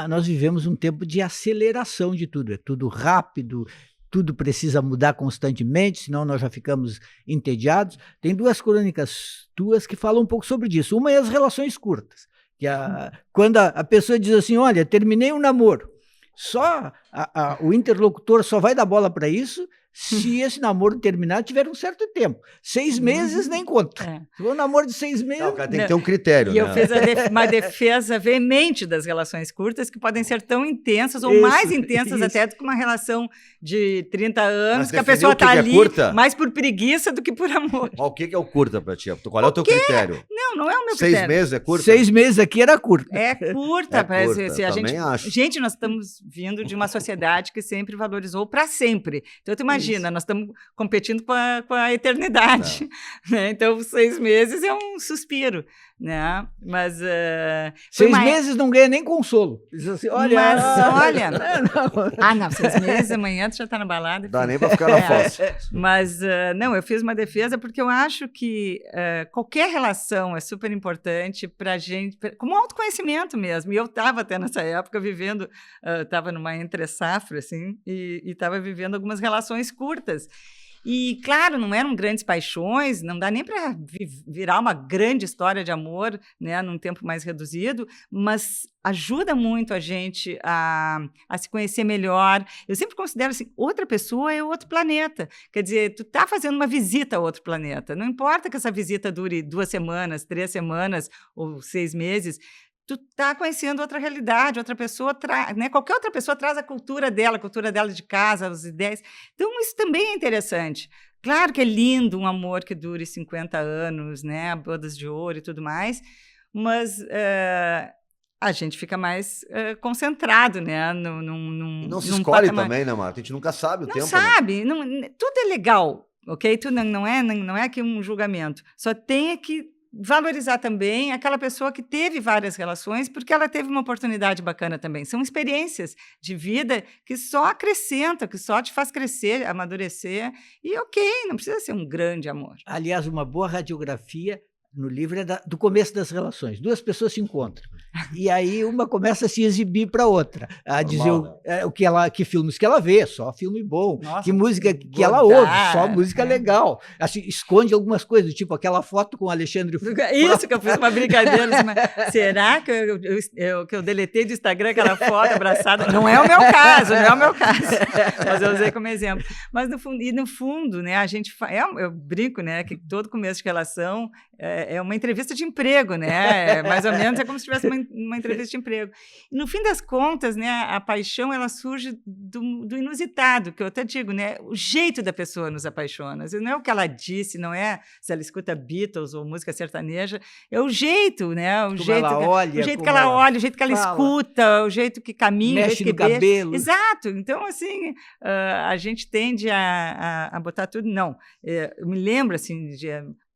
nós vivemos um tempo de aceleração de tudo, é tudo rápido, tudo precisa mudar constantemente, senão nós já ficamos entediados. Tem duas crônicas tuas que falam um pouco sobre isso. Uma é as relações curtas. Quando a pessoa diz assim, olha, terminei um namoro, o interlocutor só vai dar bola para isso se esse namoro terminar, tiver um certo tempo. 6 meses nem conta. Se for um namoro de 6 meses... Não, o cara tem que ter um critério, e né? eu fiz uma defesa veemente das relações curtas, que podem ser tão intensas ou mais intensas até do que uma relação de 30 anos, que a pessoa está ali mais por preguiça do que por amor. Mas o que é o curta para ti? Qual é o teu critério? Não é o meu critério. 6 meses é curta? 6 meses aqui era curta. É curta. Acho. Gente, nós estamos vindo de uma sociedade que sempre valorizou para sempre. Então, tu imagina, nós estamos competindo com a eternidade. Né? Então, 6 meses é um suspiro. Né? Mas 6 meses não ganha nem consolo. Diz assim, olha, não, 6 meses, amanhã tu já está na balada. Dá nem para ficar na fossa. Mas não, eu fiz uma defesa porque eu acho que qualquer relação é super importante para a gente, como autoconhecimento mesmo. E eu estava até nessa época vivendo, estava numa entre-safra, assim, e estava vivendo algumas relações curtas. E, claro, não eram grandes paixões, não dá nem para virar uma grande história de amor, né, num tempo mais reduzido, mas ajuda muito a gente a se conhecer melhor. Eu sempre considero assim, outra pessoa é outro planeta. Quer dizer, tu está fazendo uma visita a outro planeta. Não importa que essa visita dure 2 semanas, 3 semanas ou 6 meses, tu está conhecendo outra realidade, outra pessoa, né? Qualquer outra pessoa traz a cultura dela de casa, as ideias. Então, isso também é interessante. Claro que é lindo um amor que dure 50 anos, né? Bodas de ouro e tudo mais, mas a gente fica mais concentrado, né? Não se escolhe também, né, Marta? A gente nunca sabe o tempo. Não sabe. Né? Tudo é legal, ok? Tudo não é aqui um julgamento. Só tem que valorizar também aquela pessoa que teve várias relações, porque ela teve uma oportunidade bacana também. São experiências de vida que só acrescentam, que só te faz crescer, amadurecer. E ok, não precisa ser um grande amor. Aliás, uma boa radiografia no livro é do começo das relações. 2 pessoas se encontram. E aí uma começa a se exibir para outra, a dizer que filmes que ela vê, só filme bom, nossa, que música que ela ouve, só música legal. Assim, esconde algumas coisas, tipo aquela foto com o Alexandre Frota. Isso, que eu fiz uma brincadeira. Mas será que eu deletei do Instagram aquela foto abraçada? Não é o meu caso, mas eu usei como exemplo. Mas no fundo, né, a gente eu brinco, né, que todo começo de relação é uma entrevista de emprego, né? Mais ou menos é como se tivesse uma entrevista de emprego. E, no fim das contas, né, a paixão ela surge do inusitado, que eu até digo, né? O jeito da pessoa nos apaixona. Não é o que ela disse, não é se ela escuta Beatles ou música sertaneja, é o jeito, né? O jeito que ela olha, o jeito que ela escuta, o jeito que caminha, mexe o jeito que no cabelo. Exato. Então, assim, a gente tende a botar tudo. Não, eu me lembro assim de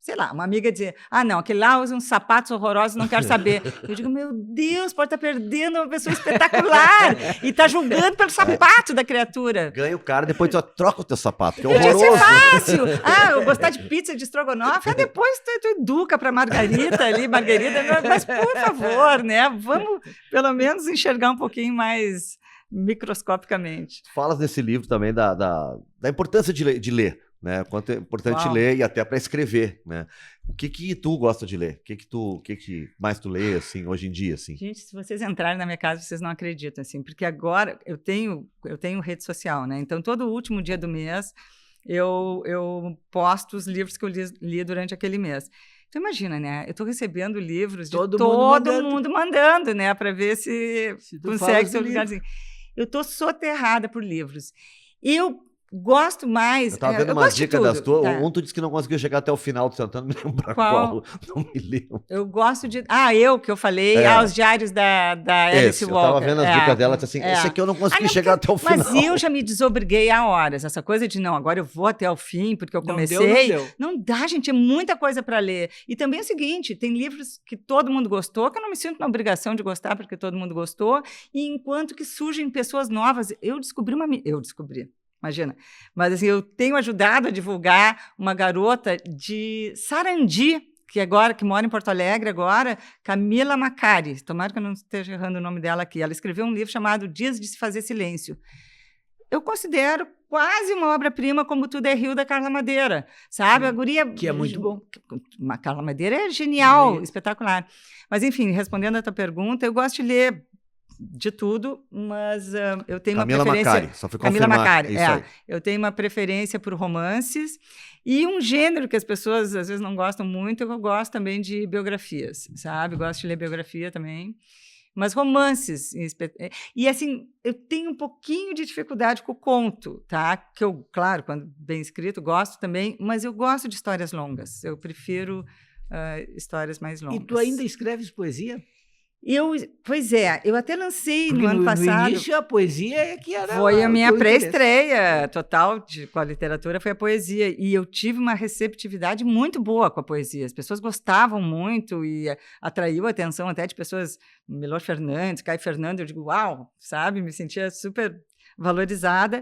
sei lá, uma amiga dizer, não, aquele lá usa uns sapatos horrorosos, não quero saber. Eu digo, meu Deus, pode estar perdendo uma pessoa espetacular e está julgando pelo sapato da criatura. Ganha o cara, depois tu troca o teu sapato, que é Podia horroroso. ser fácil. Eu gostar de pizza de estrogonofe, depois tu educa para Margarita ali, mas por favor, né? Vamos pelo menos enxergar um pouquinho mais microscopicamente. Falas nesse livro também da importância de ler, né? Quanto é importante ler e até para escrever, né? O que tu gosta de ler? O que mais tu lê, assim, hoje em dia, assim? Gente, se vocês entrarem na minha casa, vocês não acreditam, assim, porque agora eu tenho rede social, né? Então, todo último dia do mês, eu posto os livros que eu li durante aquele mês. Então, imagina, né? Eu estou recebendo livros de todo mundo mandando, né? Para ver se consegue seu lugarzinho. Eu estou soterrada por livros. Eu gosto mais... Eu estava vendo uma dica das tuas. Tu disse que não conseguiu chegar até o final, tentando me lembrar qual. Não me lembro. Eu gosto de... que eu falei, os diários da Alice Walker. Eu estava vendo as dicas dela, assim, esse aqui eu não consegui chegar até o final. Mas eu já me desobriguei há horas. Essa coisa de, agora eu vou até o fim, porque eu comecei. Não dá, gente, é muita coisa para ler. E também é o seguinte, tem livros que todo mundo gostou, que eu não me sinto na obrigação de gostar, porque todo mundo gostou, e enquanto que surgem pessoas novas, eu descobri, imagina. Mas assim, eu tenho ajudado a divulgar uma garota de Sarandi, que mora em Porto Alegre agora, Camila Macari. Tomara que eu não esteja errando o nome dela aqui. Ela escreveu um livro chamado Dias de se Fazer Silêncio. Eu considero quase uma obra-prima como Tudo é Rio, da Carla Madeira, sabe? A guria... Que é muito bom. A Carla Madeira é genial, espetacular. Mas, enfim, respondendo a tua pergunta, eu gosto de ler de tudo, mas eu tenho uma preferência... Macari, só foi confirmar. Camila Macari, eu tenho uma preferência por romances e um gênero que as pessoas às vezes não gostam muito, eu gosto também de biografias, sabe? Gosto de ler biografia também, mas romances. E assim, eu tenho um pouquinho de dificuldade com o conto, tá? Que eu, claro, quando bem escrito, gosto também, mas eu gosto de histórias longas, eu prefiro histórias mais longas. E tu ainda escreves poesia? Pois é, eu até lancei no ano passado. No início, a poesia é que era... Foi a minha pré-estreia total com a literatura, foi a poesia. E eu tive uma receptividade muito boa com a poesia. As pessoas gostavam muito e atraiu a atenção até de pessoas, Milor Fernandes, Caio Fernando, eu digo, uau, sabe? Me sentia super valorizada.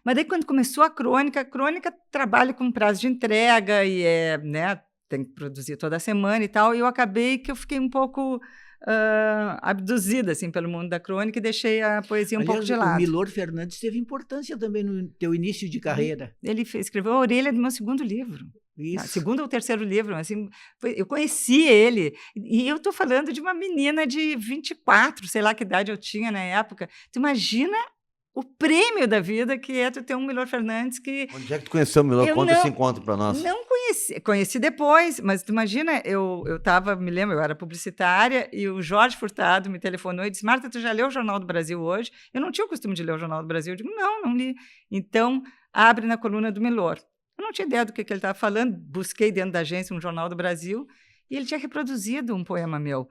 Mas daí, quando começou a crônica trabalha com prazo de entrega e tem que produzir toda semana e tal, e eu acabei que eu fiquei um pouco... abduzida assim, pelo mundo da crônica e deixei a poesia pouco de lado. O Milor Fernandes teve importância também no teu início de carreira. Ele escreveu a orelha do meu segundo livro. Isso. Segundo ou terceiro livro. Assim, eu conheci ele. E eu estou falando de uma menina de 24, sei lá que idade eu tinha na época. Tu imagina o prêmio da vida que é tu ter um Milor Fernandes que... Onde é que tu conheceu o Milor? Conta esse encontro para nós. Não conheci depois, mas tu imagina, eu me lembro, eu era publicitária e o Jorge Furtado me telefonou e disse, Marta, tu já leu o Jornal do Brasil hoje? Eu não tinha o costume de ler o Jornal do Brasil. Eu digo, não li. Então, abre na coluna do Milor. Eu não tinha ideia do que ele estava falando, busquei dentro da agência um Jornal do Brasil e ele tinha reproduzido um poema meu.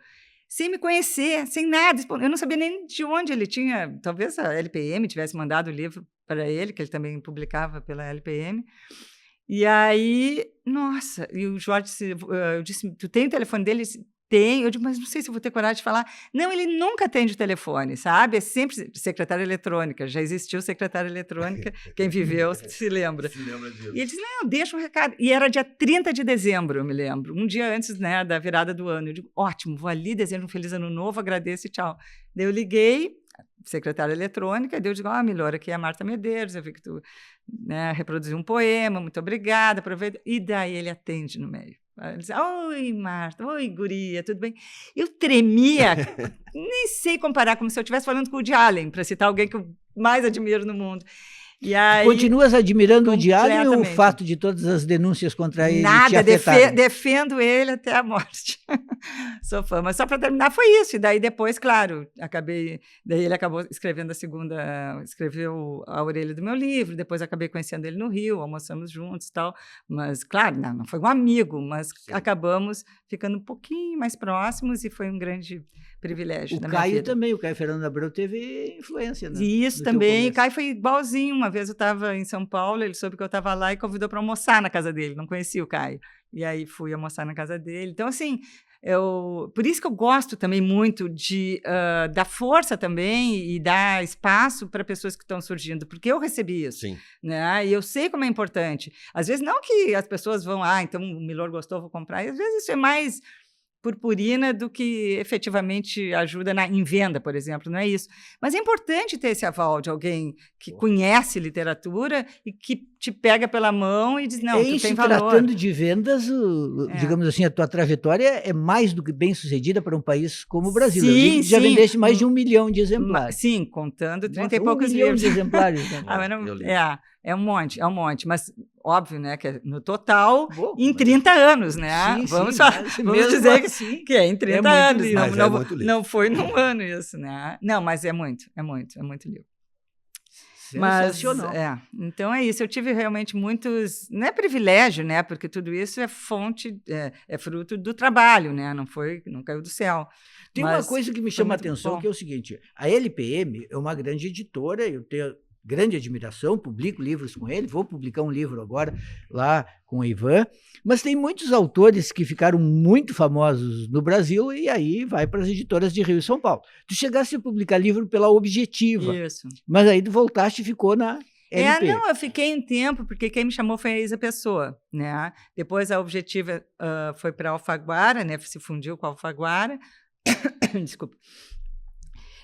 Sem me conhecer, sem nada. Eu não sabia nem de onde ele tinha. Talvez a LPM tivesse mandado o livro para ele, que ele também publicava pela LPM. E aí, nossa, e o Jorge disse, eu disse, tu tem o telefone dele? Ele disse, tem. Eu digo, mas não sei se eu vou ter coragem de falar. Não, ele nunca atende o telefone, sabe? É sempre secretária eletrônica. Já existiu secretária eletrônica, quem viveu se lembra. Se lembra disso. E ele disse, não, deixa um recado. E era dia 30 de dezembro, eu me lembro. Um dia antes, né, da virada do ano. Eu digo, ótimo, vou ali, desejo um feliz ano novo, agradeço e tchau. Daí eu liguei, secretária eletrônica, daí eu digo, Milor, aqui é a Marta Medeiros, eu vi que tu reproduziu um poema, muito obrigada, aproveita. E daí ele atende no meio. Ele diz, oi, Marta, oi, guria, tudo bem? Eu tremia, nem sei comparar, como se eu estivesse falando com o Woody Allen, para citar alguém que eu mais admiro no mundo. E aí, continuas admirando o Woody Allen ou o fato de todas as denúncias contra ele te afetaram? Defendo ele até a morte. Sou fã, mas só para terminar foi isso. E daí depois, claro, daí ele acabou escrevendo escreveu a orelha do meu livro, depois acabei conhecendo ele no Rio, almoçamos juntos e tal, mas claro, não foi um amigo, mas sim, acabamos ficando um pouquinho mais próximos e foi um grande privilégio da minha vida. O Caio também, o Caio Fernando Abreu teve influência, né? Isso também, o Caio foi igualzinho, uma vez eu estava em São Paulo, ele soube que eu estava lá e convidou para almoçar na casa dele, não conhecia o Caio. E aí fui almoçar na casa dele. Então, assim, por isso que eu gosto também muito de dar força também e dar espaço para pessoas que estão surgindo, porque eu recebi isso. Sim. Né? E eu sei como é importante. Às vezes, não que as pessoas vão, então o Milor gostou, vou comprar. E às vezes isso é mais purpurina do que efetivamente ajuda em venda, por exemplo, não é isso. Mas é importante ter esse aval de alguém que conhece literatura e que te pega pela mão e diz, não, tu tem valor. Tratando de vendas, digamos assim, a tua trajetória é mais do que bem sucedida para um país como o Brasil. Sim, já vendeste mais de 1 milhão de exemplares. Sim, contando 30 e poucos 1 milhão livros. de exemplares. É um monte, mas óbvio, né, que no total, em 30 anos, né? Sim, vamos dizer que é em 30 anos, não foi num ano isso, né? Não, mas é muito livro. Sensacional. Mas, então é isso, eu tive realmente muitos, não é privilégio, né, porque tudo isso é fonte, é fruto do trabalho, né, não caiu do céu. Tem uma coisa que me chama a atenção, que é o seguinte, a LPM é uma grande editora, eu tenho grande admiração, publico livros com ele, vou publicar um livro agora lá com o Ivan, mas tem muitos autores que ficaram muito famosos no Brasil e aí vai para as editoras de Rio e São Paulo. Tu chegaste a publicar livro pela Objetiva, isso. Mas aí tu voltaste e ficou na LP. Não, eu fiquei um tempo, porque quem me chamou foi a Isa Pessoa, né? Depois a Objetiva foi para a Alfaguara, né? Se fundiu com a Alfaguara. Desculpa.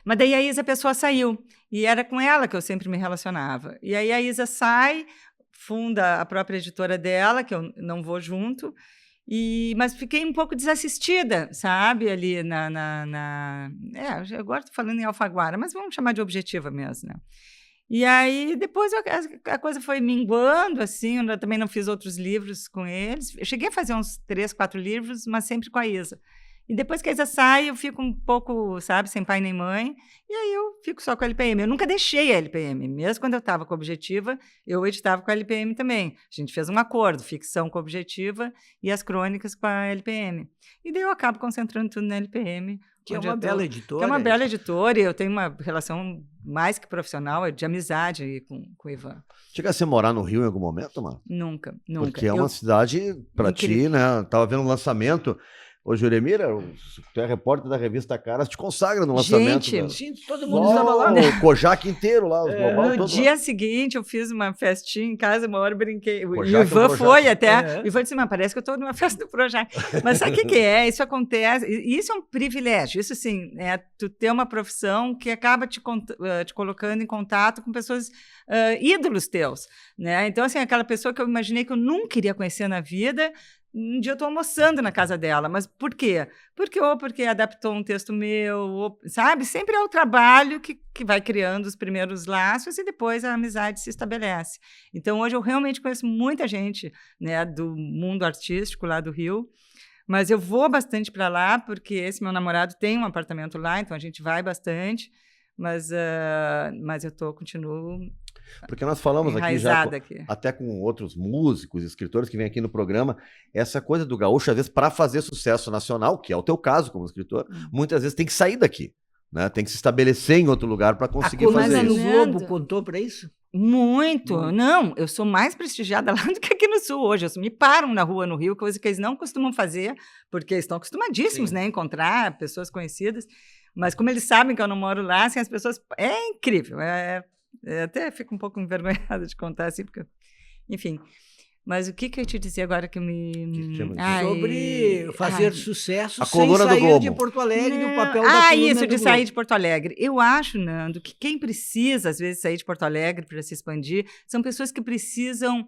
Mas daí a Isa Pessoa saiu, e era com ela que eu sempre me relacionava. E aí a Isa sai, funda a própria editora dela, que eu não vou junto, mas fiquei um pouco desassistida, sabe, ali agora estou falando em Alfaguara, mas vamos chamar de Objetiva mesmo, né? E aí depois a coisa foi minguando, assim, eu também não fiz outros livros com eles. Eu cheguei a fazer uns 3, 4 livros, mas sempre com a Isa. E depois que a Isa sai, eu fico um pouco, sabe, sem pai nem mãe, e aí eu fico só com a LPM. Eu nunca deixei a LPM, mesmo quando eu estava com a Objetiva, eu editava com a LPM também. A gente fez um acordo, ficção com a Objetiva e as crônicas com a LPM. E daí eu acabo concentrando tudo na LPM. Que é uma bela editora. Que é uma bela editora, e eu tenho uma relação mais que profissional, de amizade com o Ivan. Chegasse a morar no Rio em algum momento, mano? Nunca. Porque é uma cidade para ti, né? Tava vendo um lançamento. Ô, Juremira, tu é repórter da revista Caras, te consagra no lançamento. Gente, sim, todo mundo estava lá, né? O Kojak inteiro lá, os global no dia seguinte, eu fiz uma festinha em casa, uma hora brinquei. O Kojak Ivan foi até. O Ivan disse, mas parece que eu estou numa festa do Projac. Mas sabe o que é? Isso acontece. Isso é um privilégio. Isso, sim, é tu ter uma profissão que acaba te colocando em contato com pessoas ídolos teus. Né? Então, assim, aquela pessoa que eu imaginei que eu nunca iria conhecer na vida. Um dia eu estou almoçando na casa dela, mas por quê? Porque adaptou um texto meu, sabe? Sempre é o trabalho que vai criando os primeiros laços e depois a amizade se estabelece. Então, hoje eu realmente conheço muita gente, né, do mundo artístico lá do Rio, mas eu vou bastante para lá, porque esse meu namorado tem um apartamento lá, então a gente vai bastante, mas eu continuo... Porque nós falamos aqui já, até com outros músicos, escritores que vêm aqui no programa, essa coisa do gaúcho, às vezes, para fazer sucesso nacional, que é o teu caso como escritor, muitas vezes tem que sair daqui, né? Tem que se estabelecer em outro lugar para conseguir fazer isso. A Globo contou para isso? Muito. Não, eu sou mais prestigiada lá do que aqui no Sul hoje. Me param na rua no Rio, coisa que eles não costumam fazer, porque eles estão acostumadíssimos, né, a encontrar pessoas conhecidas, mas como eles sabem que eu não moro lá, assim, as pessoas... É incrível, até fico um pouco envergonhada de contar assim, porque... Enfim. Mas o que eu ia te dizer agora que sobre fazer sucesso sem sair de Porto Alegre, o papel da coluna isso, de do sair Globo. de Porto Alegre. Eu acho, Nando, que quem precisa, às vezes, sair de Porto Alegre para se expandir, são pessoas que precisam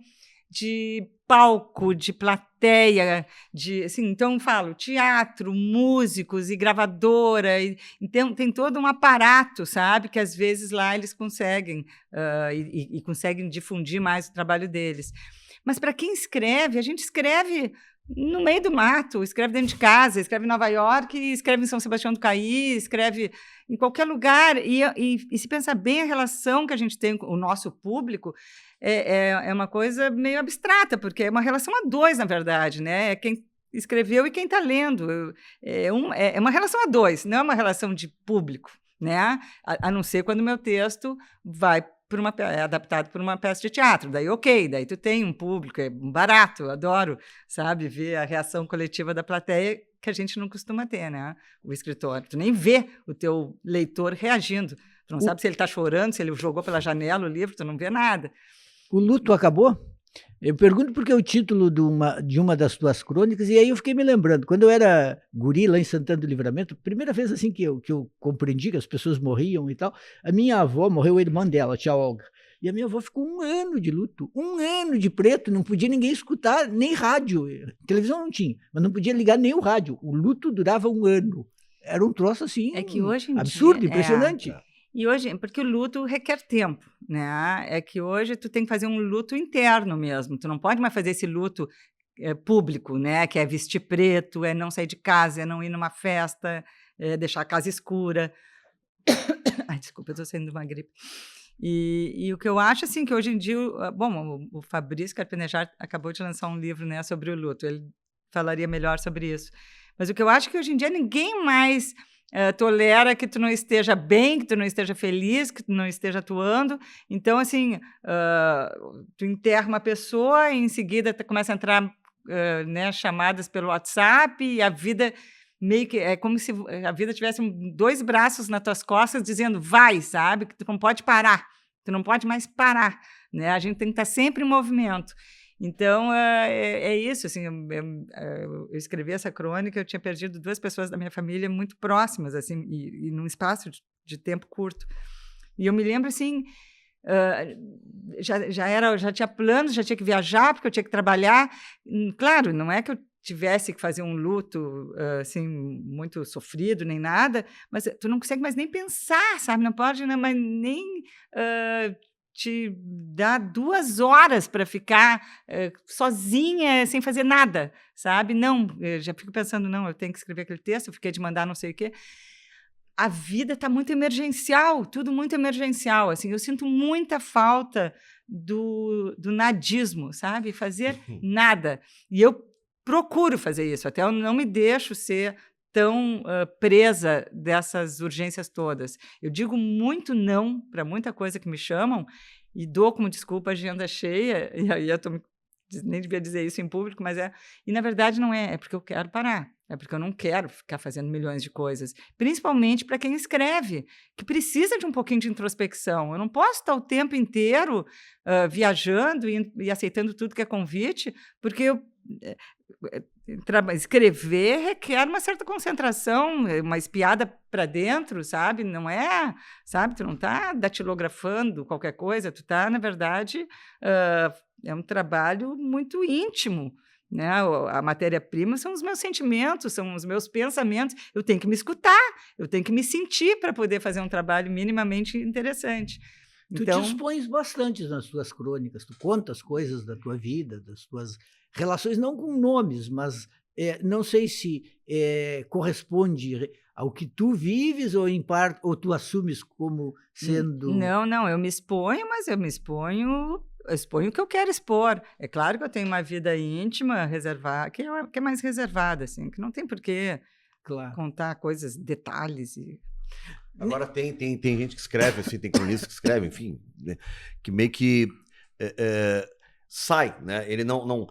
de palco, de plateia, assim, então falo, teatro, músicos e gravadora, então tem todo um aparato, sabe, que às vezes lá eles conseguem e conseguem difundir mais o trabalho deles. Mas para quem escreve, a gente escreve no meio do mato, escreve dentro de casa, escreve em Nova York, escreve em São Sebastião do Caí, escreve em qualquer lugar. E se pensar bem, a relação que a gente tem com o nosso público é uma coisa meio abstrata, porque é uma relação a dois, na verdade, né? É quem escreveu e quem está lendo. É uma relação a dois, não é uma relação de público, né? A não ser quando o meu texto vai é adaptado por uma peça de teatro. Daí, ok, daí tu tem um público, é barato, eu adoro, sabe, ver a reação coletiva da plateia, que a gente não costuma ter, né? O escritor. Tu nem vê o teu leitor reagindo. Tu não sabe se ele está chorando, se ele jogou pela janela o livro, tu não vê nada. O luto acabou? Eu pergunto porque é o título de uma das tuas crônicas, e aí eu fiquei me lembrando, quando eu era guri lá em Santana do Livramento, primeira vez assim que eu compreendi que as pessoas morriam e tal, a minha avó morreu, a irmã dela, a tia Olga, e a minha avó ficou 1 ano de luto, 1 ano de preto, não podia ninguém escutar, nem rádio, televisão não tinha, mas não podia ligar nem o rádio, o luto durava 1 ano, era um troço assim, que hoje em absurdo, dia, impressionante. E hoje, porque o luto requer tempo, né? É que hoje tu tem que fazer um luto interno mesmo. Tu não pode mais fazer esse luto público, né? Que é vestir preto, é não sair de casa, é não ir numa festa, é deixar a casa escura. Ai, desculpa, eu estou saindo de uma gripe. E o que eu acho, assim, que hoje em dia... Bom, o Fabrício Carpenejar acabou de lançar um livro, né, sobre o luto. Ele falaria melhor sobre isso. Mas o que eu acho é que hoje em dia ninguém mais... tolera que tu não esteja bem, que tu não esteja feliz, que tu não esteja atuando. Então, assim, tu enterra uma pessoa e em seguida começa a entrar né, chamadas pelo WhatsApp e a vida meio que... É como se a vida tivesse 2 braços nas tuas costas dizendo vai, sabe? Que tu não pode parar, tu não pode mais parar, né? A gente tem que estar sempre em movimento. Então, é isso, assim, eu escrevi essa crônica, eu tinha perdido 2 pessoas da minha família muito próximas, assim, e num espaço de tempo curto. E eu me lembro, assim, já tinha planos, já tinha que viajar, porque eu tinha que trabalhar. Claro, não é que eu tivesse que fazer um luto, assim, muito sofrido, nem nada, mas tu não consegue mais nem pensar, sabe? Não pode mais nem... te dá 2 horas para ficar sozinha, sem fazer nada, sabe? Não, eu já fico pensando, não, eu tenho que escrever aquele texto, eu fiquei de mandar não sei o quê. A vida está muito emergencial, tudo muito emergencial, assim, eu sinto muita falta do nadismo, sabe? Fazer nada. E eu procuro fazer isso, até eu não me deixo ser tão presa dessas urgências todas. Eu digo muito não para muita coisa que me chamam e dou como desculpa a agenda cheia, e aí eu nem devia dizer isso em público, mas e na verdade não é porque eu quero parar, é porque eu não quero ficar fazendo milhões de coisas, principalmente para quem escreve, que precisa de um pouquinho de introspecção. Eu não posso estar o tempo inteiro viajando e aceitando tudo que é convite, porque escrever requer uma certa concentração, uma espiada para dentro, sabe? Não é, sabe? Tu não está datilografando qualquer coisa, tu está, na verdade, é um trabalho muito íntimo, né? A matéria-prima são os meus sentimentos, são os meus pensamentos. Eu tenho que me escutar, eu tenho que me sentir para poder fazer um trabalho minimamente interessante. Tu te expões bastante nas tuas crônicas, tu contas coisas da tua vida, das tuas relações, não com nomes, mas não sei se corresponde ao que tu vives ou, em parte, ou tu assumes como sendo... Não, eu me exponho, mas eu exponho o que eu quero expor. É claro que eu tenho uma vida íntima, reservada, que é mais reservada, assim, que não tem por que contar coisas, detalhes e... Agora tem gente que escreve, assim, tem cronistas que escrevem, enfim, né, que meio que sai, né? Ele não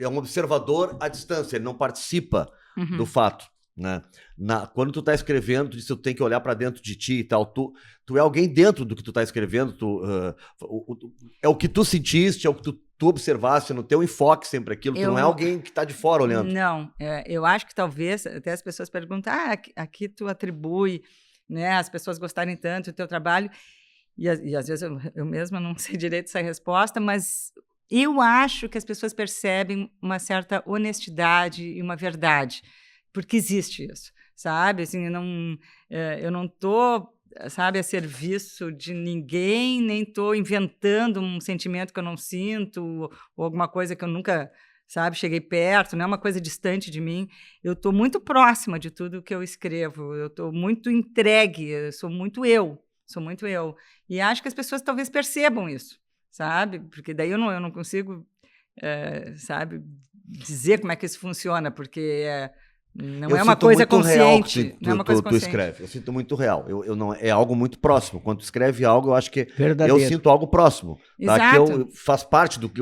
é um observador à distância, ele não participa do fato, né? Quando tu tá escrevendo, tu diz que tu tem que olhar para dentro de ti e tal, tu é alguém dentro do que tu tá escrevendo, é o que tu sentiste, é o que tu observaste, no teu enfoque sempre aquilo, tu não é alguém que tá de fora olhando. Não, eu acho que talvez, até as pessoas perguntam, aqui tu atribui, né, as pessoas gostarem tanto do teu trabalho, e às vezes eu mesma não sei direito essa resposta, mas eu acho que as pessoas percebem uma certa honestidade e uma verdade, porque existe isso, sabe? Assim, eu não estou, sabe, a serviço de ninguém, nem estou inventando um sentimento que eu não sinto, ou alguma coisa que eu nunca... sabe, cheguei perto, não é uma coisa distante de mim. Eu estou muito próxima de tudo que eu escrevo, eu estou muito entregue, eu sou muito eu. E acho que as pessoas talvez percebam isso, sabe? Porque daí eu não consigo, sabe, dizer como é que isso funciona, porque Não é uma coisa consciente. Não é uma coisa tu consciente. escreve. Eu sinto muito real. Eu não, é algo muito próximo. Quando tu escreve algo, eu acho que Verdadeiro. eu sinto algo próximo. Tá? Exato. Que eu faz parte do que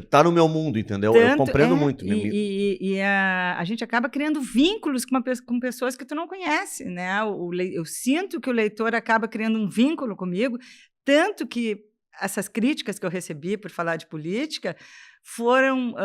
tá no meu mundo, entendeu? Eu compreendo muito. E a gente acaba criando vínculos com pessoas que tu não conhece, né? Eu sinto que o leitor acaba criando um vínculo comigo, tanto que essas críticas que eu recebi por falar de política foram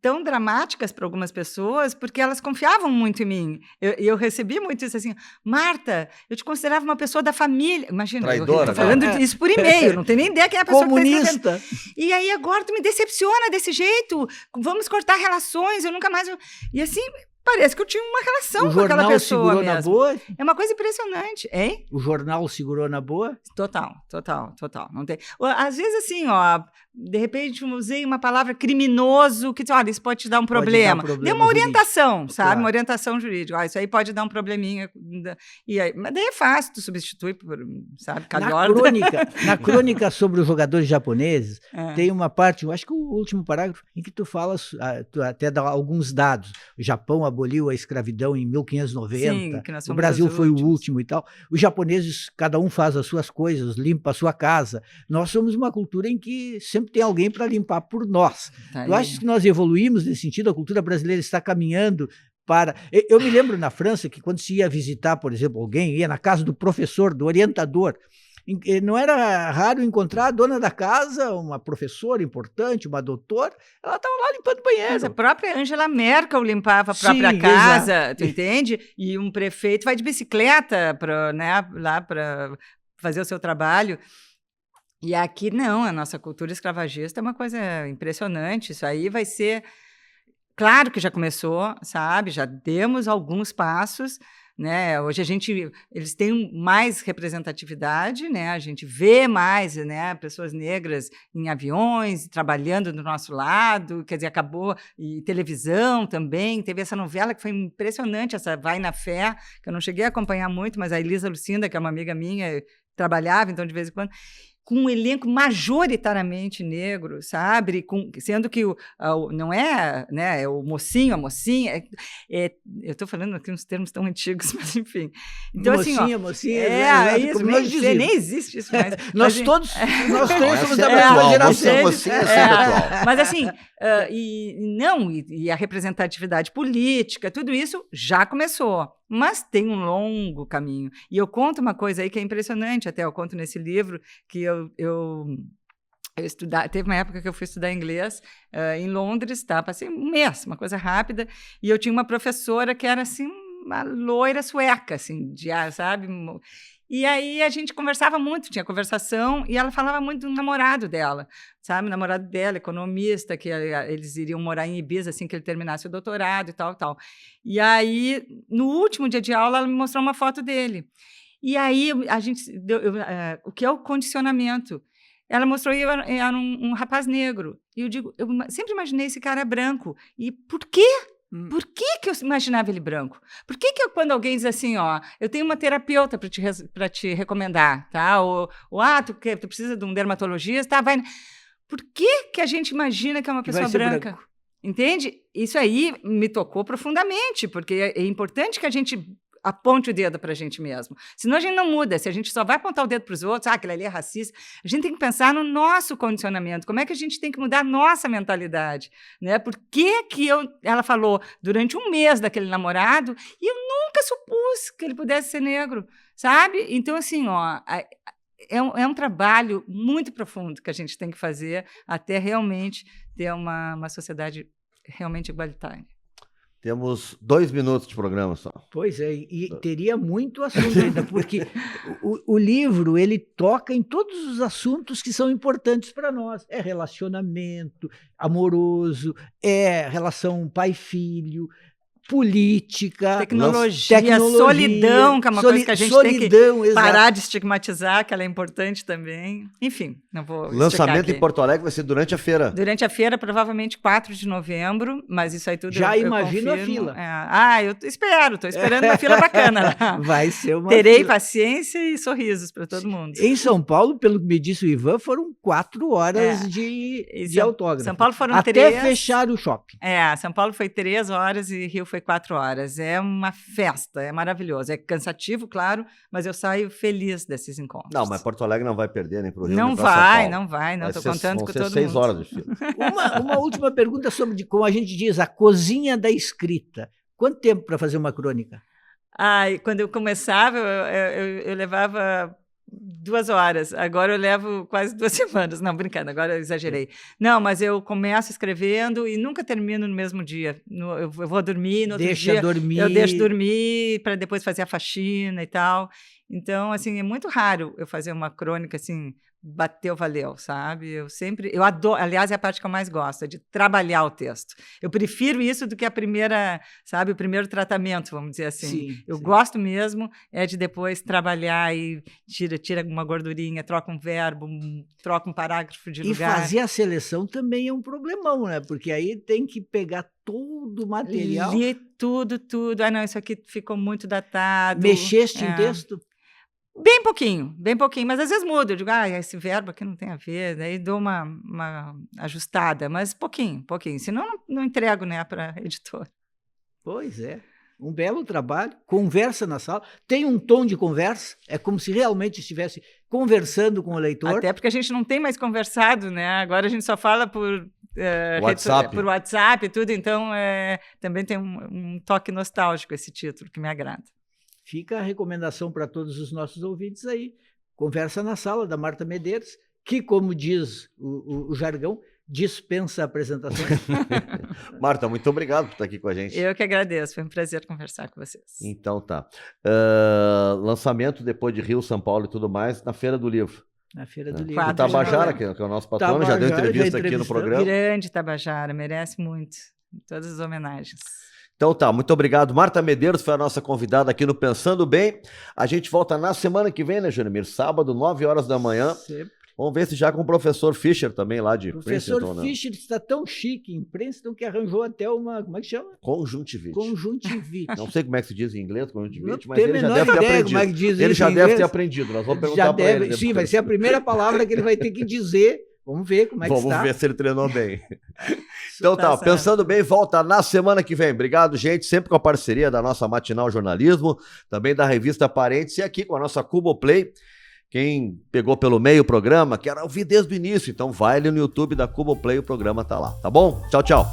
tão dramáticas para algumas pessoas, porque elas confiavam muito em mim. Eu recebi muito isso assim, Marta, eu te considerava uma pessoa da família. Imagina, traidora, eu estou falando isso por e-mail, não tenho nem ideia quem é a pessoa comunista. que está escrevendo. E aí agora tu me decepciona desse jeito, vamos cortar relações, eu nunca mais... E assim... Parece que eu tinha uma relação com aquela pessoa segurou mesmo. Na boa? É uma coisa impressionante, hein? O jornal segurou na boa? Total. Não tem. Às vezes, assim, ó, de repente eu usei uma palavra criminoso, que, olha, isso pode te dar um problema. Deu uma orientação, jurídico. Sabe? Claro. Uma orientação jurídica. Isso aí pode dar um probleminha. E aí, mas daí é fácil, tu substitui por, sabe, calhorda. Na crônica sobre os jogadores japoneses, tem uma parte, eu acho que o último parágrafo, em que tu falas, tu até dá alguns dados. O Japão aboliu a escravidão em 1590, sim, que nós somos o Brasil foi o último e tal. Os japoneses, cada um faz as suas coisas, limpa a sua casa. Nós somos uma cultura em que sempre tem alguém para limpar por nós. Eu acho que nós evoluímos nesse sentido, a cultura brasileira está caminhando para... Eu me lembro na França que quando se ia visitar, por exemplo, alguém, ia na casa do professor, do orientador, não era raro encontrar a dona da casa, uma professora importante, uma doutora, ela estava lá limpando o banheiro. Mas a própria Angela Merkel limpava a própria casa, exato. Tu entende? E um prefeito vai de bicicleta para, né, lá para fazer o seu trabalho. E aqui não, a nossa cultura escravagista é uma coisa impressionante. Isso aí vai ser... Claro que já começou, sabe? Já demos alguns passos, né? Hoje eles têm mais representatividade, né? A gente vê mais, né, pessoas negras em aviões, trabalhando do nosso lado, quer dizer, acabou, e televisão também, teve essa novela que foi impressionante, essa Vai na Fé, que eu não cheguei a acompanhar muito, mas a Elisa Lucinda, que é uma amiga minha, trabalhava, então, de vez em quando, com um elenco majoritariamente negro, sabe? Sendo que não é, né, é o mocinho, a mocinha. Eu estou falando aqui uns termos tão antigos, mas enfim. Então, mocinha, assim, mocinha. Isso, nem existe isso mais. Nós três somos da mesma geração. Mocinha é sempre atual. Mas assim, e a representatividade política, tudo isso já começou. Mas tem um longo caminho. E eu conto uma coisa aí que é impressionante, até eu conto nesse livro, que eu teve uma época que eu fui estudar inglês em Londres, tá? Passei um mês, uma coisa rápida, e eu tinha uma professora que era assim, uma loira sueca, assim, sabe? E aí a gente conversava muito, tinha conversação, e ela falava muito do namorado dela, sabe? O namorado dela, economista, que eles iriam morar em Ibiza assim que ele terminasse o doutorado e tal, tal. E aí, no último dia de aula, ela me mostrou uma foto dele. E aí, o que é o condicionamento? Ela mostrou que era um rapaz negro. E eu sempre imaginei esse cara branco. E por quê? Por que eu imaginava ele branco? Por que quando alguém diz assim, ó, eu tenho uma terapeuta para te recomendar, tá? Ou tu precisa de um dermatologista, tá? Vai. Por que a gente imagina que é uma pessoa branca? Branco. Entende? Isso aí me tocou profundamente, porque é importante que a gente aponte o dedo para a gente mesmo. Senão a gente não muda. Se a gente só vai apontar o dedo para os outros, aquele ali é racista, a gente tem que pensar no nosso condicionamento. Como é que a gente tem que mudar a nossa mentalidade? Né? Por que ela falou durante um mês daquele namorado e eu nunca supus que ele pudesse ser negro, sabe? Então, assim, ó, é um trabalho muito profundo que a gente tem que fazer até realmente ter uma sociedade realmente igualitária. Temos 2 minutos de programa só. Pois é, e teria muito assunto ainda, porque o livro, ele toca em todos os assuntos que são importantes para nós. É relacionamento amoroso, é relação pai-filho, política, tecnologia, solidão, que é uma coisa que a gente tem que parar de estigmatizar, que ela é importante também. Enfim, não vou lançamento em Porto Alegre vai ser durante a feira. Durante a feira, provavelmente 4 de novembro, mas isso aí tudo já imagino a fila. Eu estou esperando uma fila bacana. Vai ser uma Terei fila. Paciência e sorrisos para todo mundo. Em São Paulo, pelo que me disse o Ivan, foram 4 horas de autógrafo. São Paulo foram até 3. Fechar o shopping. São Paulo foi 3 horas e Rio foi foi 4 horas. É uma festa, é maravilhoso. É cansativo, claro, mas eu saio feliz desses encontros. Não, mas Porto Alegre não vai perder nem para o Rio Não nem para São vai, Paulo. não vai. Não, estou contando com todo mundo. 6 horas de filme. Uma última pergunta sobre, como a gente diz, a cozinha da escrita. Quanto tempo para fazer uma crônica? Quando eu começava, eu levava 2 horas. Agora eu levo quase 2 semanas. Não, brincando, agora eu exagerei. Não, mas eu começo escrevendo e nunca termino no mesmo dia. Eu vou dormir, no outro dia eu deixo dormir para depois fazer a faxina e tal. Então, assim, é muito raro eu fazer uma crônica assim, bateu, valeu, sabe? Eu adoro, aliás, é a parte que eu mais gosto, é de trabalhar o texto. Eu prefiro isso do que a primeira, sabe, o primeiro tratamento, vamos dizer assim. Sim, eu gosto mesmo de depois trabalhar e tira alguma gordurinha, troca um verbo, troca um parágrafo de lugar. E fazer a seleção também é um problemão, né? Porque aí tem que pegar todo o material. Ler tudo. Não, isso aqui ficou muito datado. Mexeste em texto? Bem pouquinho, mas às vezes muda. Eu digo, esse verbo aqui não tem a ver, daí dou uma ajustada, mas pouquinho. Senão não entrego, né, para a editora. Pois é. Um belo trabalho, conversa na sala, tem um tom de conversa, é como se realmente estivesse conversando com o leitor. Até porque a gente não tem mais conversado, né? Agora a gente só fala por WhatsApp e tudo, então também tem um toque nostálgico esse título que me agrada. Fica a recomendação para todos os nossos ouvintes aí. Conversa na Sala, da Marta Medeiros, que, como diz o jargão, dispensa apresentações. Marta, muito obrigado por estar aqui com a gente. Eu que agradeço, foi um prazer conversar com vocês. Então tá. Lançamento depois de Rio, São Paulo e tudo mais, na Feira do Livro. Na Feira do Livro. O Tabajara, que é o nosso patrono, já deu entrevista aqui no programa. Grande Tabajara, merece muito. Todas as homenagens. Então tá, muito obrigado. Marta Medeiros foi a nossa convidada aqui no Pensando Bem. A gente volta na semana que vem, né, Jânimir? Sábado, 9 horas da manhã. Sempre. Vamos ver se já com o professor Fischer também lá de Princeton. Professor Fischer está tão chique em Princeton que arranjou até uma, como é que chama? Conjuntivite. Conjuntivite. Não sei como é que se diz em inglês, conjuntivite, mas ele já deve ter aprendido. Como é que diz ele isso já em deve inglês? ter aprendido. Nós vamos perguntar para ele depois. Sim, vai ser a primeira palavra que ele vai ter que dizer. Vamos ver como é que está. Vamos ver se ele treinou bem. Então tá, Pensando Bem, volta na semana que vem. Obrigado, gente, sempre com a parceria da nossa Matinal Jornalismo, também da revista Parentes e aqui com a nossa Cuboplay. Quem pegou pelo meio o programa, quer ouvir desde o início, então vai ali no YouTube da Cuboplay, o programa tá lá, tá bom? Tchau, tchau.